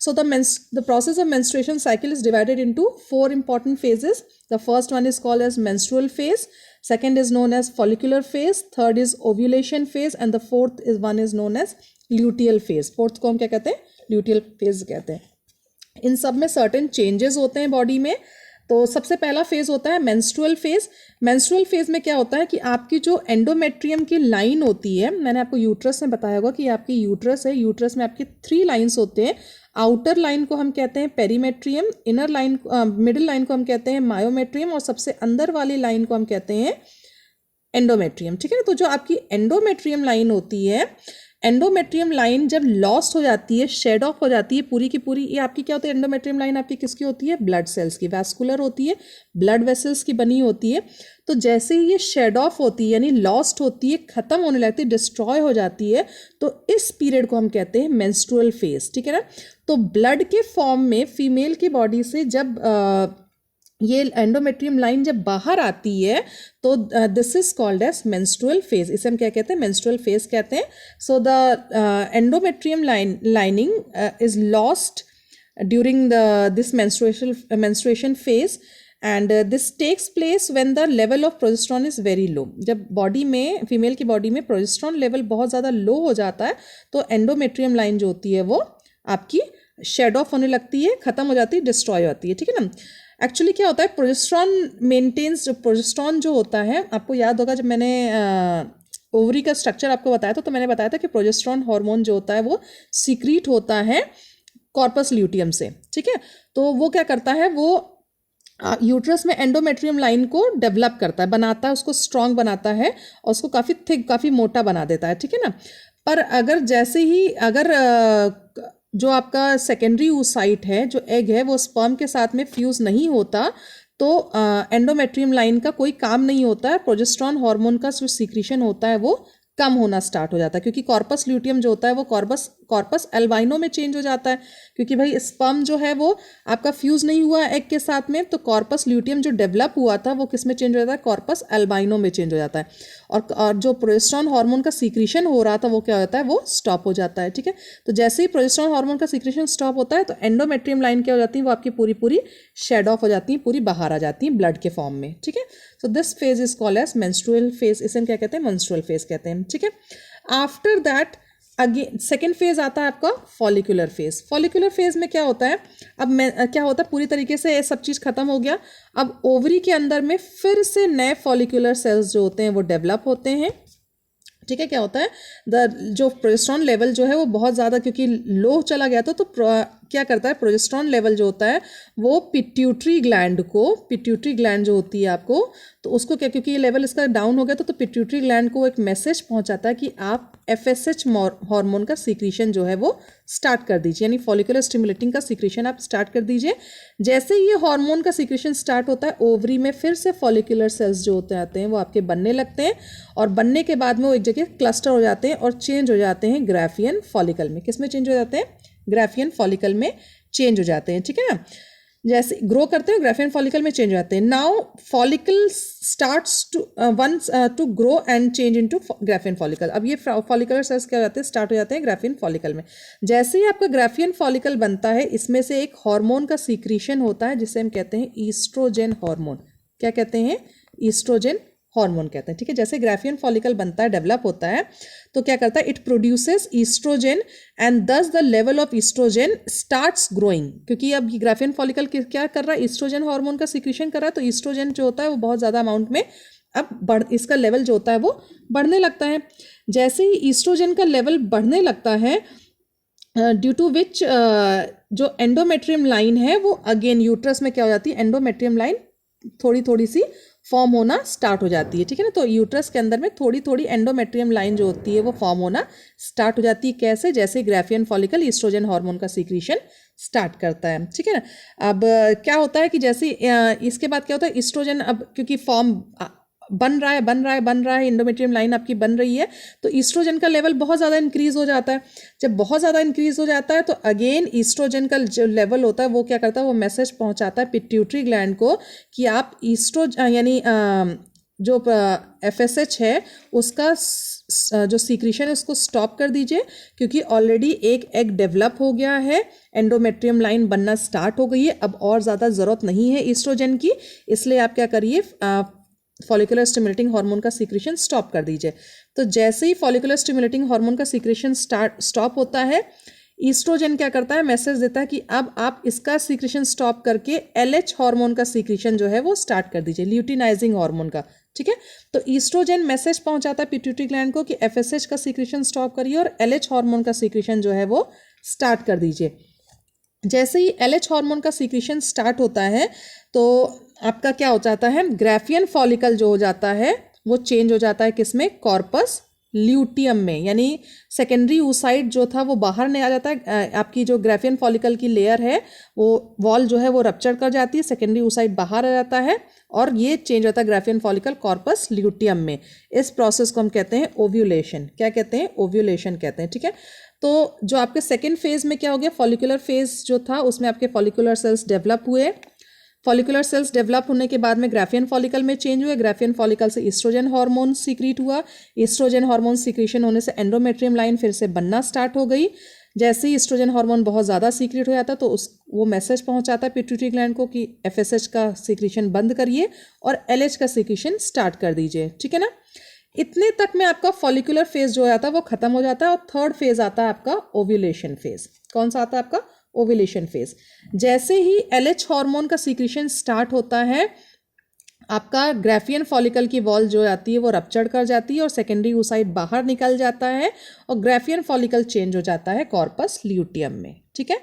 So the process of menstruation cycle is divided into 4 important phases. The first one is called as menstrual phase, second is known as follicular phase, third is ovulation phase, and the fourth one is known as luteal phase. fourth को हम क्या कहते हैं, luteal phase कहते हैं. इन सब में certain changes होते हैं बॉडी में. तो सबसे पहला फेज होता है मेंस्ट्रुअल फेज. मेंस्ट्रुअल फेज में क्या होता है कि आपकी जो एंडोमेट्रियम की लाइन होती है, मैंने आपको यूट्रस में बताया होगा कि आपकी यूट्रस है, यूट्रस में आपकी 3 लाइंस होते हैं. आउटर लाइन को हम कहते हैं perimetrium, inner line middle line को हम कहते हैं मायोमेट्रियम, और सबसे अंदर वाली लाइन को हम कहते हैं एंडोमेट्रियम. ठीक है, तो जो आपकी एंडोमेट्रियम लाइन होती है, एंडोमेट्रियम लाइन जब लॉस्ट हो जाती है, शेड ऑफ हो जाती है पूरी की पूरी, ये आपकी क्या होती है, एंडोमेट्रियम लाइन आपकी किसकी होती है, ब्लड सेल्स की, वैस्कुलर होती है, ब्लड वेसल्स की बनी होती है. तो जैसे ही ये शेड ऑफ होती है यानी लॉस्ट होती है, खत्म होने लगती है, डिस्ट्रॉय हो जाती है, तो इस पीरियड को हम कहते हैं मेंस्ट्रुअल फेज. ठीक है ना. तो ब्लड के फॉर्म में फीमेल की बॉडी से जब ये एंडोमेट्रियम लाइन जब बाहर आती है तो this is called as menstrual phase. इसे हम क्या कहते हैं, मेंस्ट्रुअल फेज कहते हैं. So the endometrium lining is lost during this menstruation phase, and this takes place when the level of progesterone is very low. जब बॉडी में, फीमेल की बॉडी में प्रोजेस्ट्रॉन लेवल बहुत ज़्यादा लो हो जाता है तो एंडोमेट्रियम लाइन जो होती है वो आपकी शेड ऑफ होने लगती है, खत्म हो जाती है, डिस्ट्रॉय होती है. ठीक है ना. एक्चुअली क्या होता है, प्रोजेस्ट्रॉन जो होता है, आपको याद होगा जब मैंने ओवरी का स्ट्रक्चर आपको बताया था, तो मैंने बताया था कि प्रोजेस्ट्रॉन हार्मोन जो होता है वो सीक्रीट होता है कॉर्पस ल्यूटियम से. ठीक है, तो वो क्या करता है, वो यूट्रस में एंडोमेट्रियम लाइन को डेवलप करता है, बनाता है, उसको स्ट्रांग बनाता है और उसको काफ़ी थिक, काफ़ी मोटा बना देता है. ठीक है ना. पर अगर जैसे ही जो आपका सेकेंडरी oocyte है, जो एग है, वो स्पर्म के साथ में फ्यूज़ नहीं होता, तो एंडोमेट्रियम लाइन का कोई काम नहीं होता है. प्रोजेस्ट्रॉन हार्मोन का जो सीक्रेशन होता है वो कम होना स्टार्ट हो जाता है, क्योंकि कॉर्पस ल्यूटियम जो होता है वो कॉर्पस एल्बाइनो में चेंज हो जाता है, क्योंकि भाई स्पर्म जो है वो आपका फ्यूज़ नहीं हुआ एग के साथ में, तो कॉर्पस ल्यूटियम जो डेवलप हुआ था वो किस में चेंज हो जाता है, कॉर्पस एल्बाइनो में चेंज हो जाता है. और जो प्रोजेस्ट्रॉन हार्मोन का सीक्रेशन हो रहा था वो क्या होता है, वो स्टॉप हो जाता है. ठीक है, तो जैसे ही प्रोजेस्ट्रॉन हार्मोन का सीक्रेशन स्टॉप होता है तो एंडोमेट्रियम लाइन क्या हो जाती है, वो आपकी पूरी पूरी शेड ऑफ हो जाती है, पूरी बाहर आ जाती है ब्लड के फॉर्म में. ठीक है, so this phase is called as menstrual phase. इसे हम क्या कहते हैं, मेंस्ट्रुअल फेज कहते हैं. ठीक है. After that again second phase आता है आपका फॉलिकुलर फेज. फॉलिकुलर फेज में क्या होता है, अब क्या होता है, पूरी तरीके से ये सब चीज़ खत्म हो गया. अब ओवरी के अंदर में फिर से नए फॉलिकुलर सेल्स जो होते हैं वो डेवलप होते हैं. ठीक है, क्या होता है, जो प्रोजेस्ट्रॉन लेवल जो है वो बहुत ज़्यादा क्योंकि लो चला गया था, तो क्या करता है, प्रोजेस्ट्रॉन लेवल जो होता है वो पिट्यूटरी ग्लैंड जो होती है आपको, तो उसको क्या, क्योंकि ये लेवल इसका डाउन हो गया तो पिट्यूटरी ग्लैंड को एक मैसेज पहुंचाता है कि आप FSH हार्मोन का सीक्रेशन जो है वो स्टार्ट कर दीजिए, यानी फॉलिकुलर स्टिमुलेटिंग का सीक्रेशन आप स्टार्ट कर दीजिए. जैसे ही ये हार्मोन का सीक्रेशन स्टार्ट होता है, ओवरी में फिर से फॉलिकुलर सेल्स जो होते आते हैं वो आपके बनने लगते हैं, और बनने के बाद में वो एक जगह क्लस्टर हो जाते हैं और चेंज हो जाते हैं ग्राफियन फॉलिकल में. किस में चेंज हो जाते हैं, ग्राफियन फॉलिकल में चेंज हो जाते हैं. ठीक है ना. जैसे ग्रो करते हैं ग्राफियन फॉलिकल में चेंज हो जाते हैं. Now follicle starts to grow and change into Graafian follicle. अब ये फॉलिकुलर सेल्स क्या हो जाते हैं, स्टार्ट हो जाते हैं ग्राफियन फॉलिकल में. जैसे ही आपका ग्राफियन फॉलिकल बनता है, इसमें से एक हार्मोन का सीक्रेशन होता है जिसे हम कहते हैं ईस्ट्रोजन हार्मोन. क्या कहते हैं, ईस्ट्रोजन हार्मोन कहते हैं. ठीक है, जैसे ग्राफियन फॉलिकल बनता है, डेवलप होता है, तो क्या करता है, it produces oestrogen and thus the level of oestrogen starts growing. क्योंकि अब ग्राफियन फॉलिकल क्या कर रहा है, ईस्ट्रोजन हार्मोन का सीक्रेशन कर रहा है, तो ईस्ट्रोजन जो होता है वो बहुत ज़्यादा अमाउंट में अब इसका लेवल जो होता है वो बढ़ने लगता है. जैसे ही ईस्ट्रोजन का लेवल बढ़ने लगता है, ड्यू टू विच जो एंडोमेट्रियम लाइन है वो अगेन यूट्रस में क्या हो जाती है, एंडोमेट्रियम लाइन थोड़ी थोड़ी सी फॉर्म होना स्टार्ट हो जाती है, ठीक है ना। तो यूट्रस के अंदर में थोड़ी थोड़ी एंडोमेट्रियम लाइन जो होती है वो फॉर्म होना स्टार्ट हो जाती है। कैसे? जैसे ग्राफियन फॉलिकल ईस्ट्रोजन हार्मोन का सीक्रेशन स्टार्ट करता है, ठीक है ना। अब क्या होता है कि जैसे इसके बाद क्या होता है, ईस्ट्रोजन अब क्योंकि फॉर्म बन रहा है एंडोमेट्रियम लाइन आपकी बन रही है, तो ईस्ट्रोजन का लेवल बहुत ज़्यादा इंक्रीज हो जाता है। जब बहुत ज़्यादा इंक्रीज हो जाता है तो अगेन ईस्ट्रोजन का जो लेवल होता है वो क्या करता है, वो मैसेज पहुंचाता है पिट्यूटरी ग्लैंड को कि आप यानी जो FSH है उसका जो सीक्रेशन है उसको स्टॉप कर दीजिए, क्योंकि ऑलरेडी एक एग डेवलप हो गया है, एंडोमेट्रियम लाइन बनना स्टार्ट हो गई है, अब और ज़्यादा ज़रूरत नहीं है ईस्ट्रोजन की, इसलिए आप क्या करिए फॉलिकुलर स्टिमुलेटिंग हार्मोन का सीक्रेशन स्टॉप कर दीजिए। तो जैसे ही फॉलिकुलर स्टिमुलेटिंग हार्मोन का सीक्रेशन स्टॉप होता है, ईस्ट्रोजन क्या करता है, मैसेज देता है कि अब आप इसका सीक्रेशन स्टॉप करके LH हार्मोन का सीक्रेशन जो है वो स्टार्ट कर दीजिए, ल्यूटिनाइजिंग हार्मोन का, ठीक है। तो ईस्ट्रोजन मैसेज पहुंचाता है पिट्यूटरी ग्लैंड को कि FSH का सीक्रेशन स्टॉप करिए और LH हार्मोन का सीक्रेशन जो है वो स्टार्ट कर दीजिए। जैसे ही LH हार्मोन का सीक्रेशन स्टार्ट होता है तो आपका क्या हो जाता है, ग्राफियन फॉलिकल जो हो जाता है वो चेंज हो जाता है किसमें, कॉर्पस ल्यूटियम में, यानी सेकेंडरी oocyte जो था वो बाहर नहीं आ जाता है। आपकी जो ग्राफियन फॉलिकल की लेयर है वो वॉल जो है वो रप्चर कर जाती है, सेकेंडरी oocyte बाहर आ जाता है और ये चेंज होता है ग्राफियन फॉलिकल कॉर्पस ल्यूटियम में। इस प्रोसेस को हम कहते हैं ओव्यूलेशन। क्या कहते हैं? ओव्यूलेशन कहते हैं, ठीक है। तो जो आपके सेकेंड फेज में क्या हो गया, फॉलिकुलर फेज जो था उसमें आपके फॉलिकुलर सेल्स डेवलप हुए, फॉलिकुलर सेल्स डेवलप होने के बाद में ग्राफियन फॉलिकल में चेंज हुए, ग्राफियन फॉलिकल से ईस्ट्रोजन हार्मोन सीक्रेट हुआ, ईस्ट्रोजन हार्मोन सीक्रेशन होने से एंडोमेट्रियम लाइन फिर से बनना स्टार्ट हो गई। जैसे ही ईस्ट्रोजन हार्मोन बहुत ज़्यादा सीक्रेट हो जाता है तो वो मैसेज पहुंचाता है पिट्यूटरी ग्लैंड को कि FSH का सीक्रेशन बंद करिए और LH का सीक्रेशन स्टार्ट कर दीजिए, ठीक है ना। इतने तक में आपका फॉलिकुलर फेज जो आता है वो खत्म हो जाता है और थर्ड फेज आता है आपका ओव्यूलेशन फेज। कौन सा आता है आपका? Ovulation phase. जैसे ही LH हार्मोन का सीक्रेशन स्टार्ट होता है, आपका ग्राफियन फॉलिकल की वॉल जो आती है वो रप्चर कर जाती है और सेकेंडरी oocyte बाहर निकल जाता है और ग्राफियन फॉलिकल चेंज हो जाता है कॉर्पस ल्यूटियम में, ठीक है।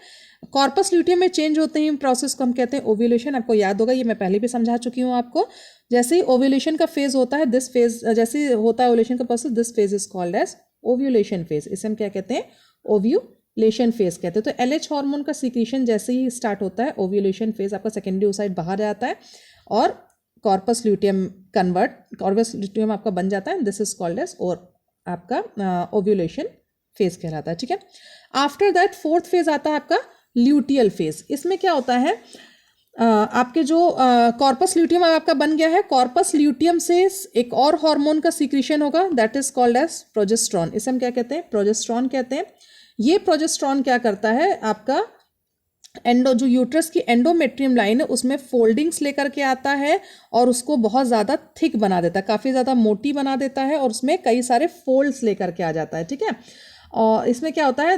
कॉर्पस ल्यूटियम में चेंज होते ही प्रोसेस को हम कहते हैं ओव्यूलेशन। आपको याद होगा, ये मैं पहले भी समझा चुकी हूँ आपको। जैसे ही ओव्यूलेशन का फेज होता है, दिस फेज जैसे होता है ओव्यूलेशन का process, this phase is called as ovulation phase. इसे हम क्या कहते हैं? ओव्यूलेशन फेज कहते हैं। तो LH हार्मोन का सीक्रेशन जैसे ही स्टार्ट होता है, ओव्यूलेशन फेज आपका सेकेंडरी oocyte बाहर जाता है और कॉर्पस ल्यूटियम कॉर्पस ल्यूटियम आपका बन जाता है। दिस इज कॉल्ड एज और आपका ओव्यूलेशन फेज कहलाता है, ठीक है। आफ्टर दैट फोर्थ फेज आता है आपका ल्यूटियल फेज। इसमें क्या होता है, आपके जो कॉर्पस ल्यूटियम आपका बन गया है, कॉर्पस ल्यूटियम से एक और हार्मोन का सीक्रेशन होगा, that is called as progesterone. इसे हम क्या कहते हैं? प्रोजेस्टेरॉन कहते हैं। ये प्रोजेस्टेरॉन क्या करता है, आपका जो यूट्रस की एंडोमेट्रियम लाइन है उसमें फोल्डिंग्स लेकर के आता है और उसको बहुत ज़्यादा थिक बना देता है, काफ़ी ज़्यादा मोटी बना देता है और उसमें कई सारे फोल्ड्स लेकर के आ जाता है, ठीक है। और इसमें क्या होता है,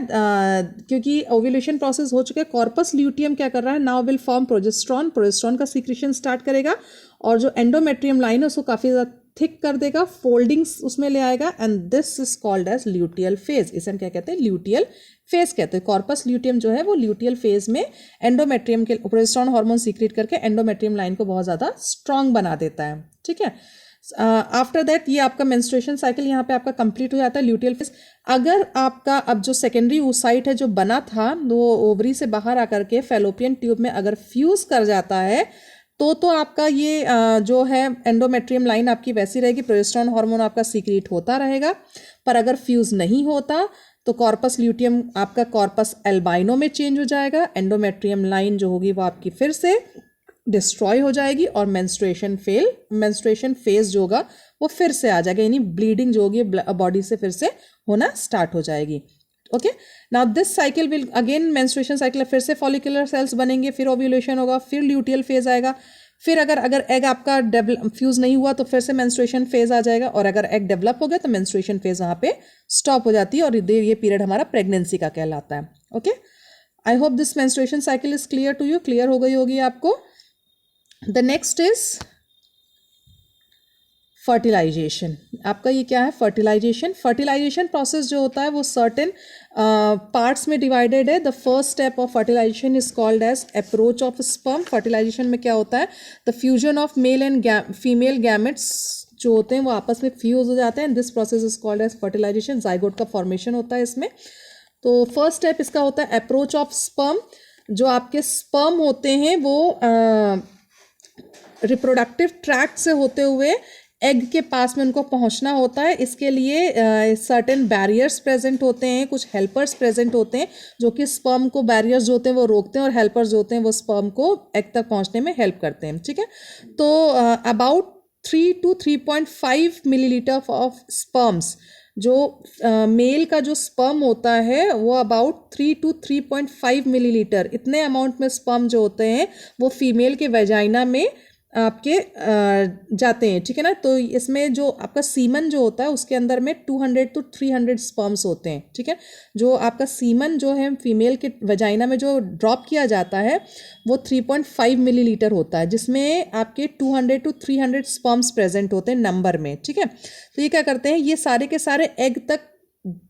क्योंकि ओव्यूलेशन प्रोसेस हो चुका है, कॉर्पस ल्यूटियम क्या कर रहा है, now will form progesterone. Progesterone का सीक्रेशन स्टार्ट करेगा और जो एंडोमेट्रियम लाइन है उसको काफ़ी ज़्यादा थिक कर देगा, फोल्डिंग्स उसमें ले आएगा, and this is called as luteal phase. इसे हम क्या कहते हैं? ल्यूटियल फेज कहते हैं। कॉर्पस ल्यूटियम जो है वो ल्यूटियल फेज में एंडोमेट्रियम के प्रोजेस्टेरॉन हार्मोन सीक्रेट करके एंडोमेट्रियम लाइन को बहुत ज़्यादा स्ट्रांग बना देता है, ठीक है। आफ्टर दैट ये आपका मेंस्ट्रुएशन साइकिल यहाँ पे आपका कंप्लीट हो जाता है, ल्यूटियल फेज। अगर आपका अब जो सेकेंडरी oocyte है जो बना था वो ओवरी से बाहर आकर के फैलोपियन ट्यूब में अगर फ्यूज कर जाता है तो आपका ये जो है एंडोमेट्रियम लाइन आपकी वैसी रहेगी, प्रोजेस्टेरॉन हार्मोन आपका सीक्रेट होता रहेगा। पर अगर फ्यूज नहीं होता तो कॉर्पस ल्यूटियम आपका कॉर्पस एल्बाइनो में चेंज हो जाएगा, एंडोमेट्रियम लाइन जो होगी वो आपकी फिर से डिस्ट्रॉय हो जाएगी और मेंस्ट्रुएशन फेज जो होगा वो फिर से आ जाएगा, यानी ब्लीडिंग जो होगी बॉडी से फिर से होना स्टार्ट हो जाएगी। Okay, now this cycle will again menstruation cycle, फिर से फॉलिकुलर सेल्स बनेंगे, फिर ओव्यूलेशन होगा, फिर ल्यूटियल फेज आएगा, फिर अगर एग आपका फ्यूज नहीं हुआ तो फिर से मेंस्ट्रुएशन फेज आ जाएगा, और अगर एग डेवलप हो गया तो मेंस्ट्रुएशन फेज वहाँ पे स्टॉप हो जाती है और ये पीरियड हमारा प्रेगनेंसी का कहलाता है। Okay, I hope this menstruation cycle is clear to you, clear हो गई होगी आपको। The next is fertilisation. आपका ये क्या है, फर्टिलाइजेशन। फर्टिलाइजेशन प्रोसेस जो होता है वो सर्टेन पार्ट्स में डिवाइडेड है। The first step of fertilisation is called as approach of sperm. Fertilisation में क्या होता है, the fusion of male and female gametes जो होते हैं वो आपस में फ्यूज हो जाते हैं। This process is called as fertilisation. Zygote का फॉर्मेशन होता है इसमें। तो फर्स्ट स्टेप इसका होता है अप्रोच ऑफ स्पर्म। जो आपके स्पर्म होते हैं वो रिप्रोडक्टिव ट्रैक्ट से होते हुए एग के पास में उनको पहुंचना होता है। इसके लिए सर्टेन बैरियर्स प्रेजेंट होते हैं, कुछ हेल्पर्स प्रेजेंट होते हैं जो कि स्पर्म को, बैरियर्स जो होते हैं वो रोकते हैं और हेल्पर्स जो होते हैं वो स्पर्म को एग तक पहुंचने में हेल्प करते हैं। ठीक है, तो about 3 to 3.5 millilitre of sperms, जो मेल का जो स्पर्म होता है वो अबाउट 3 to 3.5 मिलीलीटर, इतने अमाउंट में स्पर्म जो होते हैं वो फीमेल के वेजाइना में आपके जाते हैं। ठीक है ना, तो इसमें जो आपका सीमन जो होता है उसके अंदर में 200 to 300 स्पर्म्स होते हैं। ठीक है, जो आपका सीमन जो है फीमेल के वेजाइना में जो ड्रॉप किया जाता है वो 3.5 मिलीलीटर होता है, जिसमें आपके 200 to 300 स्पर्म्स प्रेजेंट होते हैं नंबर में। ठीक है, तो ये क्या करते हैं, ये सारे के सारे एग तक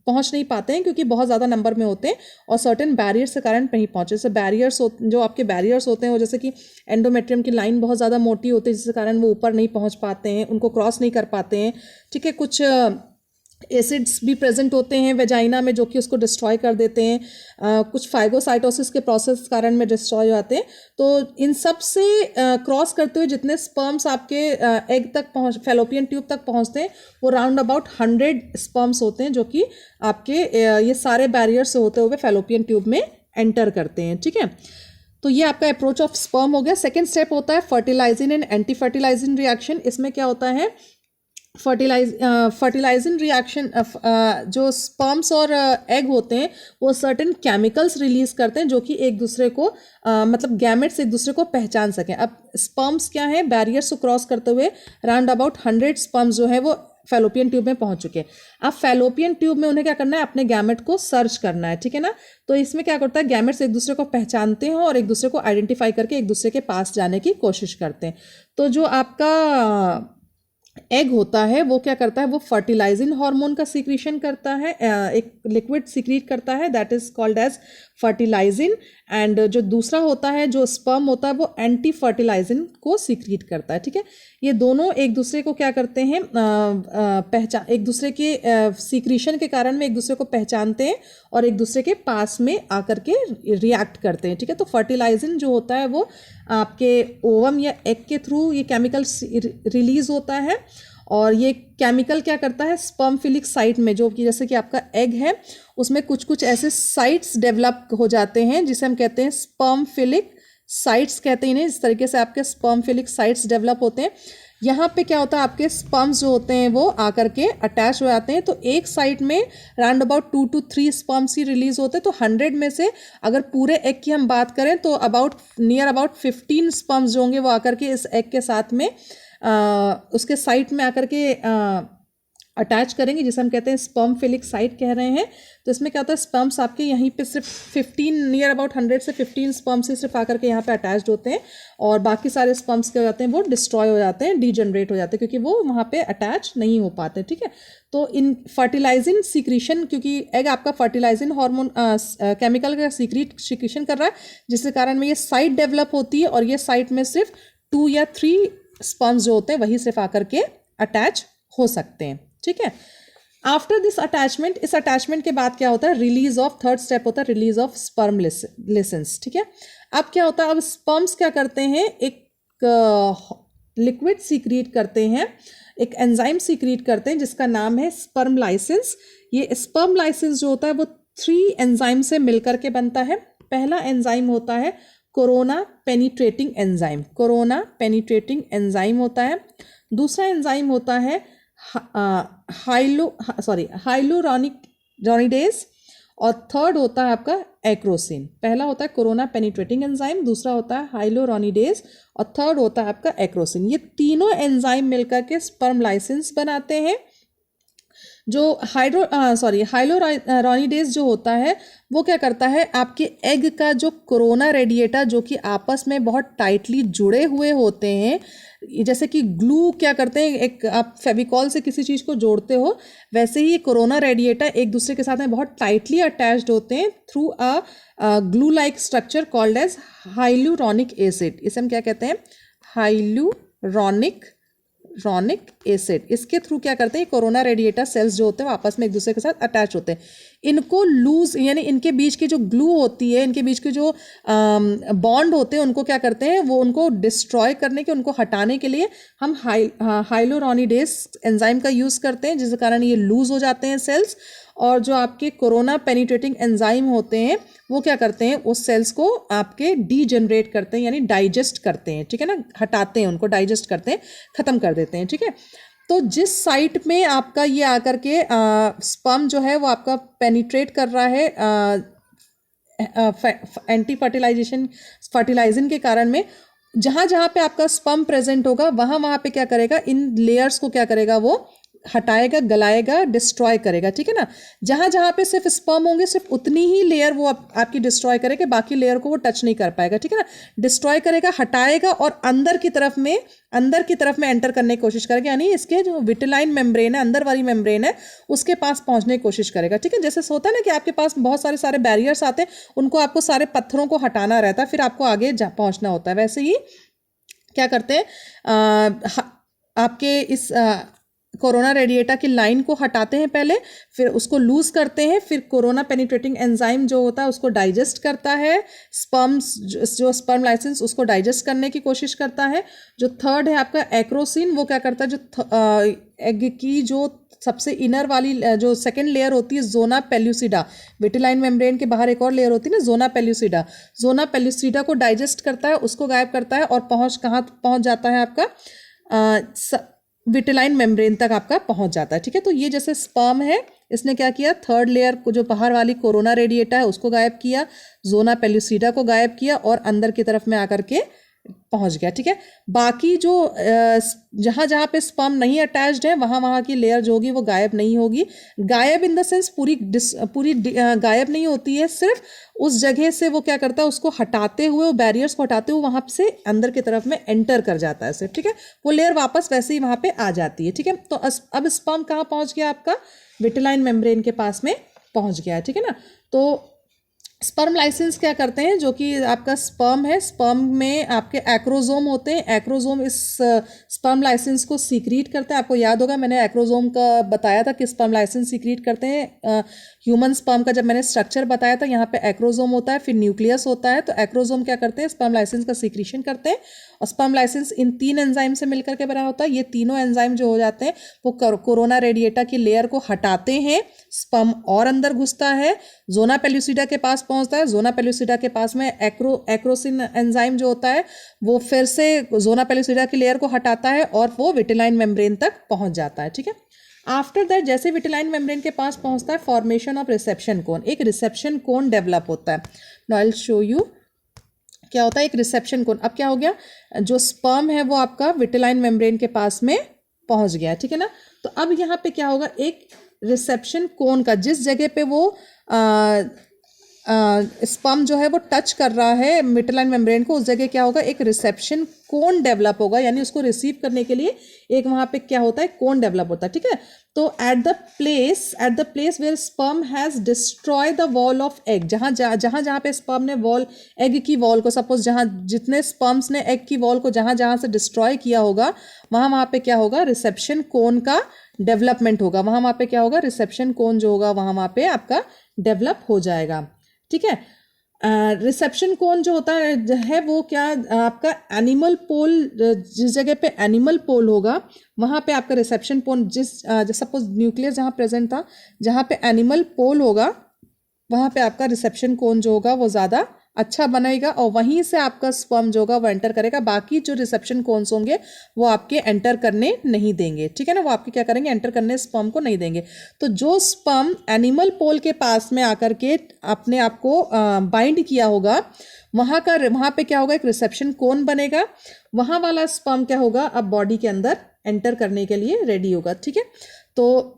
पहुंच नहीं पाते हैं क्योंकि बहुत ज़्यादा नंबर में होते हैं और सर्टेन बैरियर्स के कारण नहीं पहुंचे। जैसे बैरियर्स जो आपके बैरियर्स होते हैं वो जैसे कि एंडोमेट्रियम की लाइन बहुत ज़्यादा मोटी होती है जिसके कारण वो ऊपर नहीं पहुंच पाते हैं, उनको क्रॉस नहीं कर पाते हैं। ठीक है, कुछ एसिड्स भी प्रेजेंट होते हैं वेजाइना में जो कि उसको डिस्ट्रॉय कर देते हैं। कुछ फाइगोसाइटोसिस के प्रोसेस कारण में डिस्ट्रॉय हो जाते हैं। तो इन सब से क्रॉस करते हुए जितने स्पर्म्स आपके एग तक पहुँच, फैलोपियन ट्यूब तक पहुँचते हैं वो राउंड अबाउट 100 स्पर्म्स होते हैं जो कि आपके ये सारे बैरियर से होते हुए फैलोपियन ट्यूब में एंटर करते हैं। ठीक है, तो ये आपका अप्रोच ऑफ स्पर्म हो गया। सेकेंड स्टेप होता है fertilising and anti fertilising reaction. इसमें क्या होता है, फर्टिलाइजिंग रिएक्शन, जो स्पर्म्स और एग होते हैं वो सर्टेन केमिकल्स रिलीज करते हैं जो कि एक दूसरे को मतलब गैमेट्स एक दूसरे को पहचान सकें। अब स्पर्म्स क्या है, बैरियर्स को क्रॉस करते हुए राउंड अबाउट 100 स्पर्म्स जो है वो फैलोपियन ट्यूब में पहुंच चुके हैं। अब फैलोपियन ट्यूब में उन्हें क्या करना है, अपने गैमेट को सर्च करना है। ठीक है ना, तो इसमें क्या करता है, गैमेट्स एक दूसरे को पहचानते हैं और एक दूसरे को आइडेंटिफाई करके एक दूसरे के पास जाने की कोशिश करते हैं। तो जो आपका एग होता है वो क्या करता है, वो फर्टिलाइजिंग हार्मोन का सीक्रेशन करता है, एक लिक्विड सीक्रेट करता है, that is called as fertilising. And जो दूसरा होता है, जो स्पर्म होता है, वो एंटी फर्टिलाइजिंग को सीक्रेट करता है। ठीक है, ये दोनों एक दूसरे को क्या करते हैं, पहचान, एक दूसरे के सीक्रेशन के कारण में एक दूसरे को पहचानते हैं और एक दूसरे के पास में आकर के रिएक्ट करते हैं। ठीक है, तो फर्टिलाइजिंग जो होता है वो आपके ओवम या एग के थ्रू ये केमिकल रिलीज होता है और ये केमिकल क्या करता है, स्पर्म फिलिक साइट में, जो कि जैसे कि आपका एग है उसमें कुछ कुछ ऐसे साइट्स डेवलप हो जाते हैं जिसे हम कहते हैं स्पर्म फिलिक साइट्स कहते हैं। इस तरीके से आपके स्पर्म फिलिक साइट्स डेवलप होते हैं। यहाँ पे क्या होता है, आपके स्पर्म्स जो होते हैं वो आकर के अटैच हो जाते हैं। तो एक साइड में round about 2 to 3 sperms he release होते हैं। तो 100 में से अगर पूरे एग की हम बात करें तो नियर अबाउट 15 स्पर्म्स जो होंगे वो आकर के इस एग के साथ में उसके साइट में आकर के अटैच करेंगे, जिसे हम कहते हैं स्पर्म फिलिक साइट कह रहे हैं। तो इसमें क्या होता है, स्पर्म्स आपके यहीं पे सिर्फ 15 नियर अबाउट 100 से 15 स्पर्म्स ही सिर्फ आकर के यहाँ पे अटैच्ड होते हैं और बाकी सारे स्पर्म्स क्या हो जाते हैं, वो डिस्ट्रॉय हो जाते हैं, डीजनरेट हो जाते हैं क्योंकि वो वहाँ पे अटैच नहीं हो पाते। ठीक है, तो इन फर्टिलाइजिंग सीक्रेशन, क्योंकि एग आपका फर्टिलाइजिंग हार्मोन केमिकल का सीक्रेशन कर रहा है जिसके कारण में ये साइट डेवलप होती है और ये साइट में सिर्फ 2 या 3 स्पर्म्स जो होते हैं वही सिर्फ आकर के अटैच हो सकते हैं। ठीक है, आफ्टर दिस अटैचमेंट, इस अटैचमेंट के बाद क्या होता है, रिलीज ऑफ, थर्ड स्टेप होता है रिलीज ऑफ स्पर्म लिसेंस। ठीक है, अब क्या होता है, अब स्पर्म्स क्या करते हैं, एक लिक्विड सीक्रेट करते हैं, एक एंजाइम सीक्रेट करते हैं जिसका नाम है स्पर्म लाइसेंस। ये स्पर्म लाइसेंस जो होता है वो 3 एंजाइम से मिलकर के बनता है। पहला एंजाइम होता है corona penetrating enzyme, corona penetrating enzyme होता है। दूसरा एंजाइम होता है हाइलोरॉनिडेज और थर्ड होता है आपका एक्रोसिन। पहला होता है कोरोना पेनिट्रेटिंग एंजाइम, दूसरा होता है हाइलोरॉनिडेज और थर्ड होता है आपका एक्रोसिन। ये तीनों एंजाइम मिलकर के स्पर्म लाइसेंस बनाते हैं। जो हाइलोरॉनिडेज जो होता है वो क्या करता है, आपके एग का जो कोरोना रेडिएटा जो कि आपस में बहुत टाइटली जुड़े हुए होते हैं, जैसे कि ग्लू क्या करते हैं, एक आप फेविकॉल से किसी चीज़ को जोड़ते हो, वैसे ही कोरोना रेडिएटा एक दूसरे के साथ में बहुत टाइटली अटैच्ड होते हैं through a glue like structure called as hyaluronic acid. इसे हम क्या कहते हैं, हाइलुरोनिक एसिड। इसके थ्रू क्या करते हैं, कोरोना रेडिएटा सेल्स जो होते हैं वो आपस में एक दूसरे के साथ अटैच होते हैं। इनको लूज यानी इनके बीच की जो ग्लू होती है, इनके बीच के जो बॉन्ड होते हैं, उनको क्या करते हैं, वो उनको डिस्ट्रॉय करने के, उनको हटाने के लिए हम हाइलोरोनिडेस एंजाइम का यूज़ करते हैं, जिसके कारण ये लूज हो जाते हैं सेल्स। और जो आपके कोरोना पेनिट्रेटिंग एंजाइम होते हैं वो क्या करते हैं, उस सेल्स को आपके डीजनरेट करते हैं, यानी डाइजेस्ट करते हैं, ठीक है ना, हटाते हैं उनको, डाइजेस्ट करते हैं, ख़त्म कर देते हैं, ठीक है। तो जिस साइट में आपका ये आकर के स्पर्म जो है वो आपका पेनिट्रेट कर रहा है एंटी फर्टिलाइजिंग के कारण में, जहाँ जहाँ पे आपका स्पर्म प्रेजेंट होगा वहाँ वहाँ पे क्या करेगा, इन लेयर्स को क्या करेगा, वो हटाएगा, गलाएगा, डिस्ट्रॉय करेगा, ठीक है ना। जहाँ जहाँ पे सिर्फ स्पर्म होंगे सिर्फ उतनी ही लेयर वो आपकी डिस्ट्रॉय करेगा, बाकी लेयर को वो टच नहीं कर पाएगा, ठीक है ना। डिस्ट्रॉय करेगा, हटाएगा और अंदर की तरफ में एंटर करने की कोशिश करेगा, यानी इसके जो विटिलाइन मेम्ब्रेन है, अंदर वाली मेम्ब्रेन है, उसके पास पहुंचने की कोशिश करेगा, ठीक है। जैसे होता है ना कि आपके पास बहुत सारे बैरियर्स आते हैं, उनको आपको सारे पत्थरों को हटाना रहता है, फिर आपको आगे पहुंचना होता है। वैसे ही क्या करते हैं, आपके इस कोरोना रेडिएटा की लाइन को हटाते हैं पहले, फिर उसको लूज करते हैं, फिर कोरोना पेनिट्रेटिंग एंजाइम जो होता है उसको डाइजेस्ट करता है, जो स्पर्म लाइसेंस उसको डाइजेस्ट करने की कोशिश करता है। जो थर्ड है आपका एक्रोसिन, वो क्या करता है, जो एग की जो सबसे इनर वाली जो सेकेंड लेयर होती है जोना पेल्यूसिडा, विटिलाइन मेम्ब्रेन के बाहर एक और लेयर होती है ना, जोना पेल्यूसिडा को डाइजेस्ट करता है, उसको गायब करता है और कहाँ पहुँच जाता है आपका विटिलाइन मेम्ब्रेन तक आपका पहुंच जाता है, ठीक है। तो ये जैसे स्पर्म है, इसने क्या किया, थर्ड लेयर को जो बाहर वाली कोरोना रेडिएटा है उसको गायब किया, जोना पेल्यूसिडा को गायब किया और अंदर की तरफ में आकर के पहुंच गया, ठीक है। बाकी जो जहाँ जहाँ पे स्पर्म नहीं अटैच्ड है वहाँ वहाँ की लेयर जो होगी वो गायब नहीं होगी। गायब इन द सेंस पूरी गायब नहीं होती है, सिर्फ उस जगह से वो क्या करता है, उसको हटाते हुए, वो बैरियर्स को हटाते हुए वहाँ से अंदर की तरफ में एंटर कर जाता है सिर्फ, ठीक है। वो लेयर वापस वैसे ही वहाँ पे आ जाती है, ठीक है। तो अब स्पर्म कहाँ पहुँच गया, आपका विटिलाइन मेम्ब्रेन के पास में पहुँच गया, ठीक है ना। तो स्पर्म लाइसेंस क्या करते हैं, जो कि आपका स्पर्म है, स्पर्म में आपके एक्रोजोम होते हैं, एक्रोजोम इस स्पर्म लाइसेंस को सीक्रीट करते हैं। आपको याद होगा मैंने एक्रोजोम का बताया था कि स्पर्म लाइसेंस सीक्रीट करते हैं। ह्यूमन स्पर्म का जब मैंने स्ट्रक्चर बताया था, यहाँ पे एक्रोजोम होता है, फिर न्यूक्लियस होता है। तो एक्रोजोम क्या करते हैं, स्पर्म लाइसेंस का सीक्रीशन करते हैं और स्पर्म लाइसेंस इन 3 एंजाइम से मिलकर के बना होता है। ये तीनों एंजाइम जो हो जाते हैं वो कोरोना रेडिएटा की लेयर को हटाते हैं, स्पर्म और अंदर घुसता है, जोना पेल्यूसिडा के पास पहुंचता है, जोना पेल्यूसिडा के पास में एक्रोसिन एंजाइम जो होता है वो फिर से जोना पेल्यूसिडा की लेयर को हटाता है और वो विटिलाइन मेम्ब्रेन तक पहुंच जाता है, ठीक है। आफ्टर दैट जैसे विटिलाइन मेम्ब्रेन के पास पहुंचता है, फॉर्मेशन ऑफ रिसेप्शन कोन, एक रिसेप्शन कोन डेवलप होता है। Now I will show you क्या होता है एक रिसेप्शन कोन। अब क्या हो गया, जो स्पर्म है वो आपका विटिलाइन मेम्ब्रेन के पास में पहुंच गया, ठीक है ना। तो अब यहाँ पे क्या होगा, एक रिसेप्शन कोन का, जिस जगह पे वो स्पर्म जो है वो टच कर रहा है विटिलाइन मेम्ब्रेन को, उस जगह क्या होगा, एक रिसेप्शन कोन डेवलप होगा, यानी उसको रिसीव करने के लिए एक वहाँ पे क्या होता है, कोन डेवलप होता है, ठीक है। तो at the place where sperm has destroy the wall of egg, जहाँ पे स्पर्म ने एग की वॉल को, सपोज जहाँ जितने स्पर्म्स ने एग की वॉल को जहाँ से डिस्ट्रॉय किया होगा, वहाँ पे क्या होगा, रिसेप्शन कोन का डेवलपमेंट होगा। वहाँ पे क्या होगा, रिसेप्शन कोन जो होगा वहाँ पे आपका डेवलप हो जाएगा, ठीक है। रिसेप्शन कोन जो होता है वो क्या, आपका एनिमल पोल, जिस जगह पे एनिमल पोल होगा वहाँ पे आपका रिसेप्शन कोन, सपोज न्यूक्लियस जहाँ प्रेजेंट था, जहाँ पे एनिमल पोल होगा वहाँ पे आपका रिसेप्शन कोन जो होगा वो ज़्यादा अच्छा बनेगा और वहीं से आपका स्पर्म जो होगा वो एंटर करेगा। बाकी जो रिसेप्शन कोन्स होंगे वो आपके एंटर करने नहीं देंगे, ठीक है ना, वो आपके क्या करेंगे, एंटर करने स्पर्म को नहीं देंगे। तो जो स्पर्म एनिमल पोल के पास में आकर के अपने आप को बाइंड किया होगा, वहाँ पे क्या होगा, एक रिसेप्शन कोन बनेगा। वहाँ वाला स्पर्म क्या होगा, अब बॉडी के अंदर एंटर करने के लिए रेडी होगा, ठीक है। तो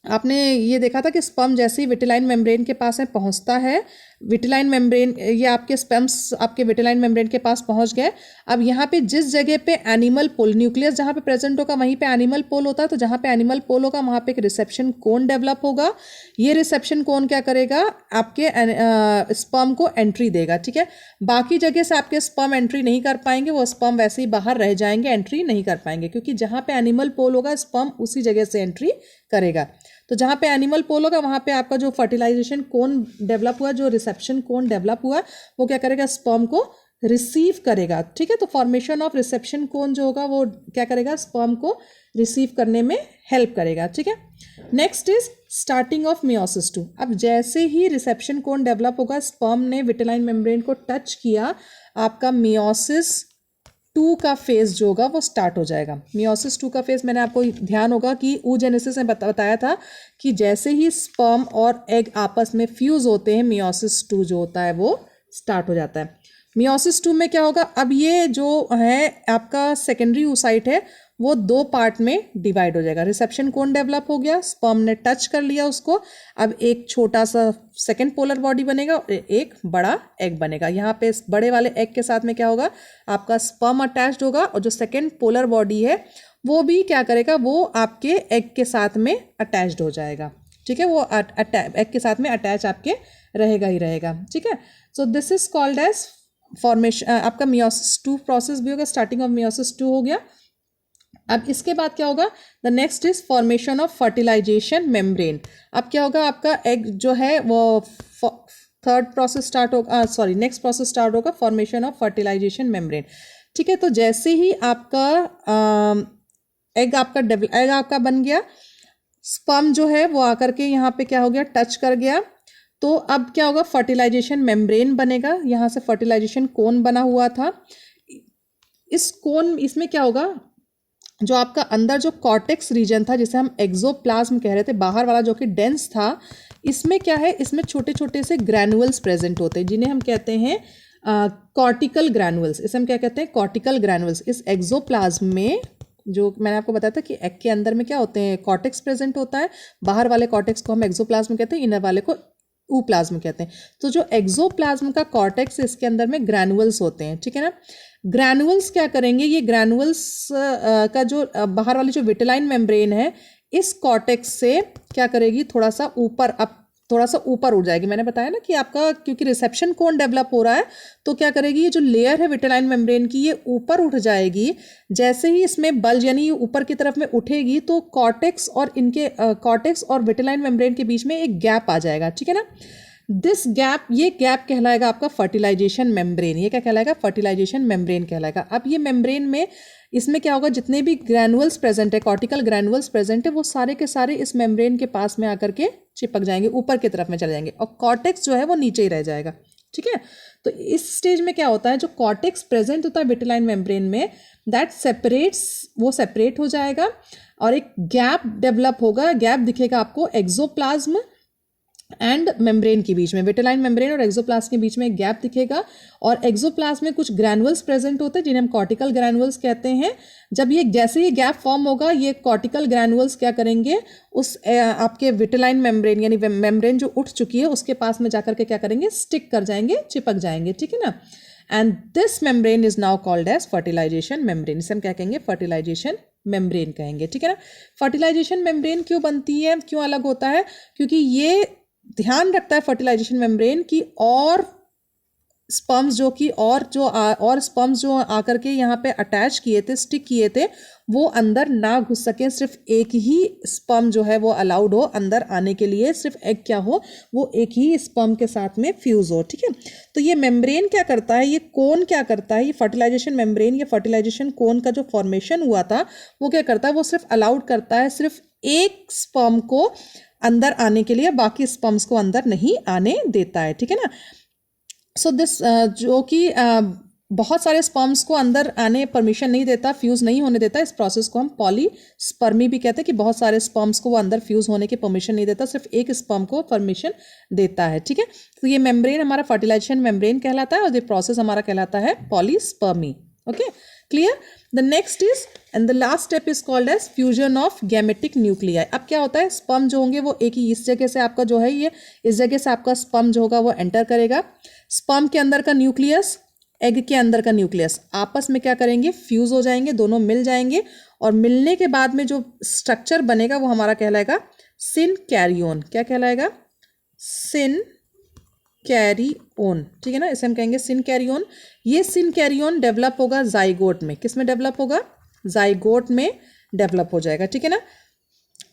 आपने ये देखा था कि स्पर्म जैसे ही विटिलाइन मेम्ब्रेन के पास में पहुंचता है, विटिलाइन मेम्ब्रेन, ये आपके स्पर्म्स आपके विटिलाइन मेम्ब्रेन के पास पहुंच गए। अब यहाँ पे जिस जगह पे एनिमल पोल, न्यूक्लियस जहाँ पे प्रेजेंट होगा वहीं पे एनिमल पोल होता है, तो जहाँ पे एनिमल पोल होगा वहाँ पे एक रिसेप्शन कोन डेवलप होगा। ये रिसेप्शन कोन क्या करेगा, आपके स्पर्म को एंट्री देगा, ठीक है। बाकी जगह से आपके स्पर्म एंट्री नहीं कर पाएंगे, वो स्पर्म वैसे ही बाहर रह जाएंगे, एंट्री नहीं कर पाएंगे, क्योंकि जहाँ पे एनिमल पोल होगा स्पर्म उसी जगह से एंट्री करेगा। तो जहाँ पे एनिमल पोल होगा वहाँ पे आपका जो फर्टिलाइजेशन कोन डेवलप हुआ, जो रिसेप्शन कोन डेवलप हुआ, वो क्या करेगा, स्पर्म को रिसीव करेगा, ठीक है। तो फॉर्मेशन ऑफ रिसेप्शन कोन जो होगा वो क्या करेगा, स्पर्म को रिसीव करने में हेल्प करेगा, ठीक है। Next is starting of meiosis 2। अब जैसे ही रिसेप्शन कोन डेवलप होगा, स्पर्म ने विटिलाइन मेम्ब्रेन को टच किया, आपका मियोसिस 2 का फेज जो होगा वो स्टार्ट हो जाएगा। मियोसिस 2 का फेज मैंने आपको ध्यान होगा कि oogenesis में बताया था कि जैसे ही स्पर्म और एग आपस में फ्यूज होते हैं, मियोसिस 2 जो होता है वो स्टार्ट हो जाता है। मियोसिस 2 में क्या होगा, अब ये जो है आपका सेकेंडरी oocyte है वो 2 पार्ट में डिवाइड हो जाएगा। रिसेप्शन कोन डेवलप हो गया, स्पर्म ने टच कर लिया उसको, अब एक छोटा सा सेकेंड पोलर बॉडी बनेगा और एक बड़ा एग बनेगा। यहाँ पे बड़े वाले एग के साथ में क्या होगा, आपका स्पर्म अटैच्ड होगा, और जो सेकेंड पोलर बॉडी है वो भी क्या करेगा, वो आपके एग के साथ में अटैच्ड हो जाएगा, ठीक है। वो एग के साथ में अटैच आपके रहेगा ही रहेगा, ठीक है। So this is called as formation, आपका मियोसिस 2 प्रोसेस भी होगा, स्टार्टिंग ऑफ मियोसिस 2 हो गया। अब इसके बाद क्या होगा, the next is formation of fertilisation membrane. अब क्या होगा, आपका एग जो है वो थर्ड प्रोसेस स्टार्ट होगा, सॉरी नेक्स्ट प्रोसेस स्टार्ट होगा, फॉर्मेशन ऑफ फर्टिलाइजेशन मेम्ब्रेन, ठीक है। तो जैसे ही आपका एग आपका बन गया, स्पर्म जो है वो आकर के यहाँ पे क्या हो गया, टच कर गया, तो अब क्या होगा, फर्टिलाइजेशन मेम्ब्रेन बनेगा। यहाँ से फर्टिलाइजेशन कोन बना हुआ था, इस कोन, इसमें क्या होगा, जो आपका अंदर जो कॉर्टेक्स रीजन था जिसे हम एक्सोप्लाज्म कह रहे थे, बाहर वाला जो कि डेंस था, इसमें क्या है, इसमें छोटे छोटे से ग्रैनुअल्स प्रेजेंट होते हैं जिन्हें हम कहते हैं कॉर्टिकल ग्रैनुअल्स। इसे हम क्या कहते हैं, कॉर्टिकल ग्रैनुअल्स। इस एक्सोप्लाज्म में जो मैंने आपको बताया था कि एग के अंदर में क्या होते हैं, कॉर्टेक्स प्रेजेंट होता है, बाहर वाले कॉर्टेक्स को हम एक्सोप्लाज्म कहते हैं, इनर वाले को ऊप्लाज्म कहते हैं। तो जो एक्सोप्लाज्म का कॉर्टेक्स है इसके अंदर में ग्रैनुअल्स होते हैं, ठीक है ना। ग्रैनुअल्स क्या करेंगे, ये ग्रैनुअल्स का जो बाहर वाली जो विटिलाइन मेम्ब्रेन है, इस कॉर्टेक्स से क्या करेगी, थोड़ा सा ऊपर उठ जाएगी। मैंने बताया ना कि आपका क्योंकि रिसेप्शन कोन डेवलप हो रहा है, तो क्या करेगी, ये जो लेयर है विटिलाइन मेम्ब्रेन की, ये ऊपर उठ जाएगी। जैसे ही इसमें बल्ज यानी ऊपर की तरफ में उठेगी, तो कॉर्टेक्स और विटिलाइन मेम्ब्रेन के बीच में एक गैप आ जाएगा, ठीक है ना। ये गैप कहलाएगा आपका फर्टिलाइजेशन मेम्ब्रेन। ये क्या कहलाएगा, फर्टिलाइजेशन मेम्ब्रेन कहलाएगा। अब ये मेम्ब्रेन में, इसमें क्या होगा, जितने भी ग्रैनुअल्स प्रेजेंट है, कॉर्टिकल ग्रैनुअल्स प्रेजेंट है, वो सारे के सारे इस मेम्ब्रेन के पास में आकर के चिपक जाएंगे, ऊपर की तरफ में चले जाएंगे, और कॉर्टेक्स जो है वो नीचे ही रह जाएगा, ठीक है। तो इस स्टेज में क्या होता है, जो कॉर्टेक्स प्रेजेंट होता है विटिलाइन मेम्ब्रेन में, दैट सेपरेट हो जाएगा, और एक गैप डेवलप होगा। गैप दिखेगा आपको एक्सोप्लाज्म एंड मेम्ब्रेन के बीच में, विटिलाइन मेम्ब्रेन और एक्सोप्लाज्म के बीच में एक गैप दिखेगा, और एक्सोप्लाज्म में कुछ ग्रैनुअल्स प्रेजेंट होते हैं जिन्हें हम कॉर्टिकल ग्रैनुअल्स कहते हैं। जब ये जैसे ही गैप फॉर्म होगा, ये कॉर्टिकल ग्रैनुअल्स क्या करेंगे, उस आपके विटिलाइन मेम्ब्रेन यानी मेम्ब्रेन जो उठ चुकी है उसके पास में जाकर के क्या करेंगे, स्टिक कर जाएंगे, चिपक जाएंगे, ठीक है ना। And this membrane is now called as fertilisation membrane. इसे हम क्या कहेंगे, फर्टिलाइजेशन मेम्ब्रेन कहेंगे, ठीक है ना। फर्टिलाइजेशन मेम्ब्रेन क्यों बनती है, क्यों अलग होता है, क्योंकि ये ध्यान रखता है फर्टिलाइजेशन मेम्ब्रेन की, और स्पर्म्स जो आकर के यहाँ पे अटैच किए थे, स्टिक किए थे, वो अंदर ना घुस सके। सिर्फ एक ही स्पर्म जो है वो अलाउड हो अंदर आने के लिए, सिर्फ एग क्या हो, वो एक ही स्पर्म के साथ में फ्यूज हो, ठीक है। तो ये मेम्ब्रेन क्या करता है, ये कोन क्या करता है, ये फर्टिलाइजेशन मेम्ब्रेन, ये फर्टिलाइजेशन कोन का जो फॉर्मेशन हुआ था वो क्या करता है, वो सिर्फ अलाउड करता है सिर्फ एक स्पर्म को अंदर आने के लिए, बाकी स्पर्म्स को अंदर नहीं आने देता है, ठीक है ना। सो दिस जो कि बहुत सारे स्पर्म्स को अंदर आने परमिशन नहीं देता, फ्यूज नहीं होने देता, इस प्रोसेस को हम पॉलीस्पर्मी भी कहते हैं, कि बहुत सारे स्पर्म्स को वो अंदर फ्यूज होने की परमिशन नहीं देता, सिर्फ एक स्पर्म को परमिशन देता है, ठीक है। तो ये मेम्ब्रेन हमारा फर्टिलाइजेशन मेम्ब्रेन कहलाता है, और ये प्रोसेस हमारा कहलाता है polyspermy. Okay, clear. The next is and the last step is called as fusion of gametic nuclei. अब क्या होता है, स्पर्म जो होंगे वो एक ही इस जगह से आपका जो है ये इस जगह से आपका स्पर्म जो होगा वो एंटर करेगा। स्पर्म के अंदर का न्यूक्लियस, एग के अंदर का न्यूक्लियस आपस में क्या करेंगे, फ्यूज हो जाएंगे, दोनों मिल जाएंगे और मिलने के बाद में जो स्ट्रक्चर बनेगा वो हमारा कहलाएगा सिनकैरियोन। क्या कहलाएगा, सिनकैरियोन, ठीक है ना, इसे हम कहेंगे सिनकैरियोन। ये सिनकैरियोन डेवलप होगा जाइगोट में। किस में डेवलप होगा, जाइगोट में डेवलप हो जाएगा, ठीक है ना।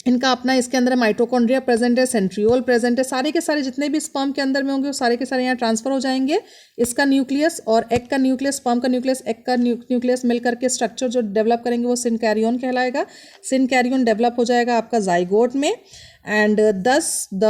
इनका अपना इसके अंदर माइटोकॉन्ड्रिया प्रेजेंट है, सेंट्रियोल प्रेजेंट है, सारे के सारे जितने भी स्पर्म के अंदर में होंगे वो सारे के सारे यहाँ ट्रांसफर हो जाएंगे। इसका न्यूक्लियस और एग का न्यूक्लियस, स्पर्म का न्यूक्लियस, एग का न्यूक्लियस मिल करके स्ट्रक्चर जो डेवलप करेंगे वो सिनकैरियोन कहलाएगा। सिनकैरियोन डेवलप हो जाएगा आपका जाइगोट में एंड दस द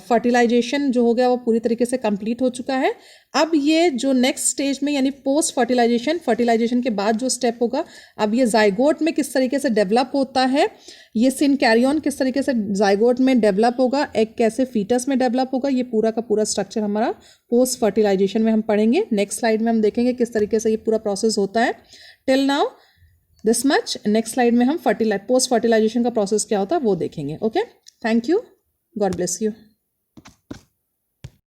फर्टिलाइजेशन जो हो गया वो पूरी तरीके से कंप्लीट हो चुका है। अब ये जो नेक्स्ट स्टेज में यानी पोस्ट फर्टिलाइजेशन, फर्टिलाइजेशन के बाद जो स्टेप होगा, अब ये जाइगोट में किस तरीके से डेवलप होता है, ये सिनकैरियोन किस तरीके से जाइगोट में डेवलप होगा, एग कैसे फीटस में डेवलप होगा, ये पूरा का पूरा स्ट्रक्चर हमारा पोस्ट फर्टिलाइजेशन में हम पढ़ेंगे। नेक्स्ट स्लाइड में हम देखेंगे किस तरीके से ये पूरा प्रोसेस होता है। Till now this much. Next slide में हम पोस्ट फर्टिलाइजेशन का प्रोसेस क्या होता है वो देखेंगे। Okay, thank you, God bless you.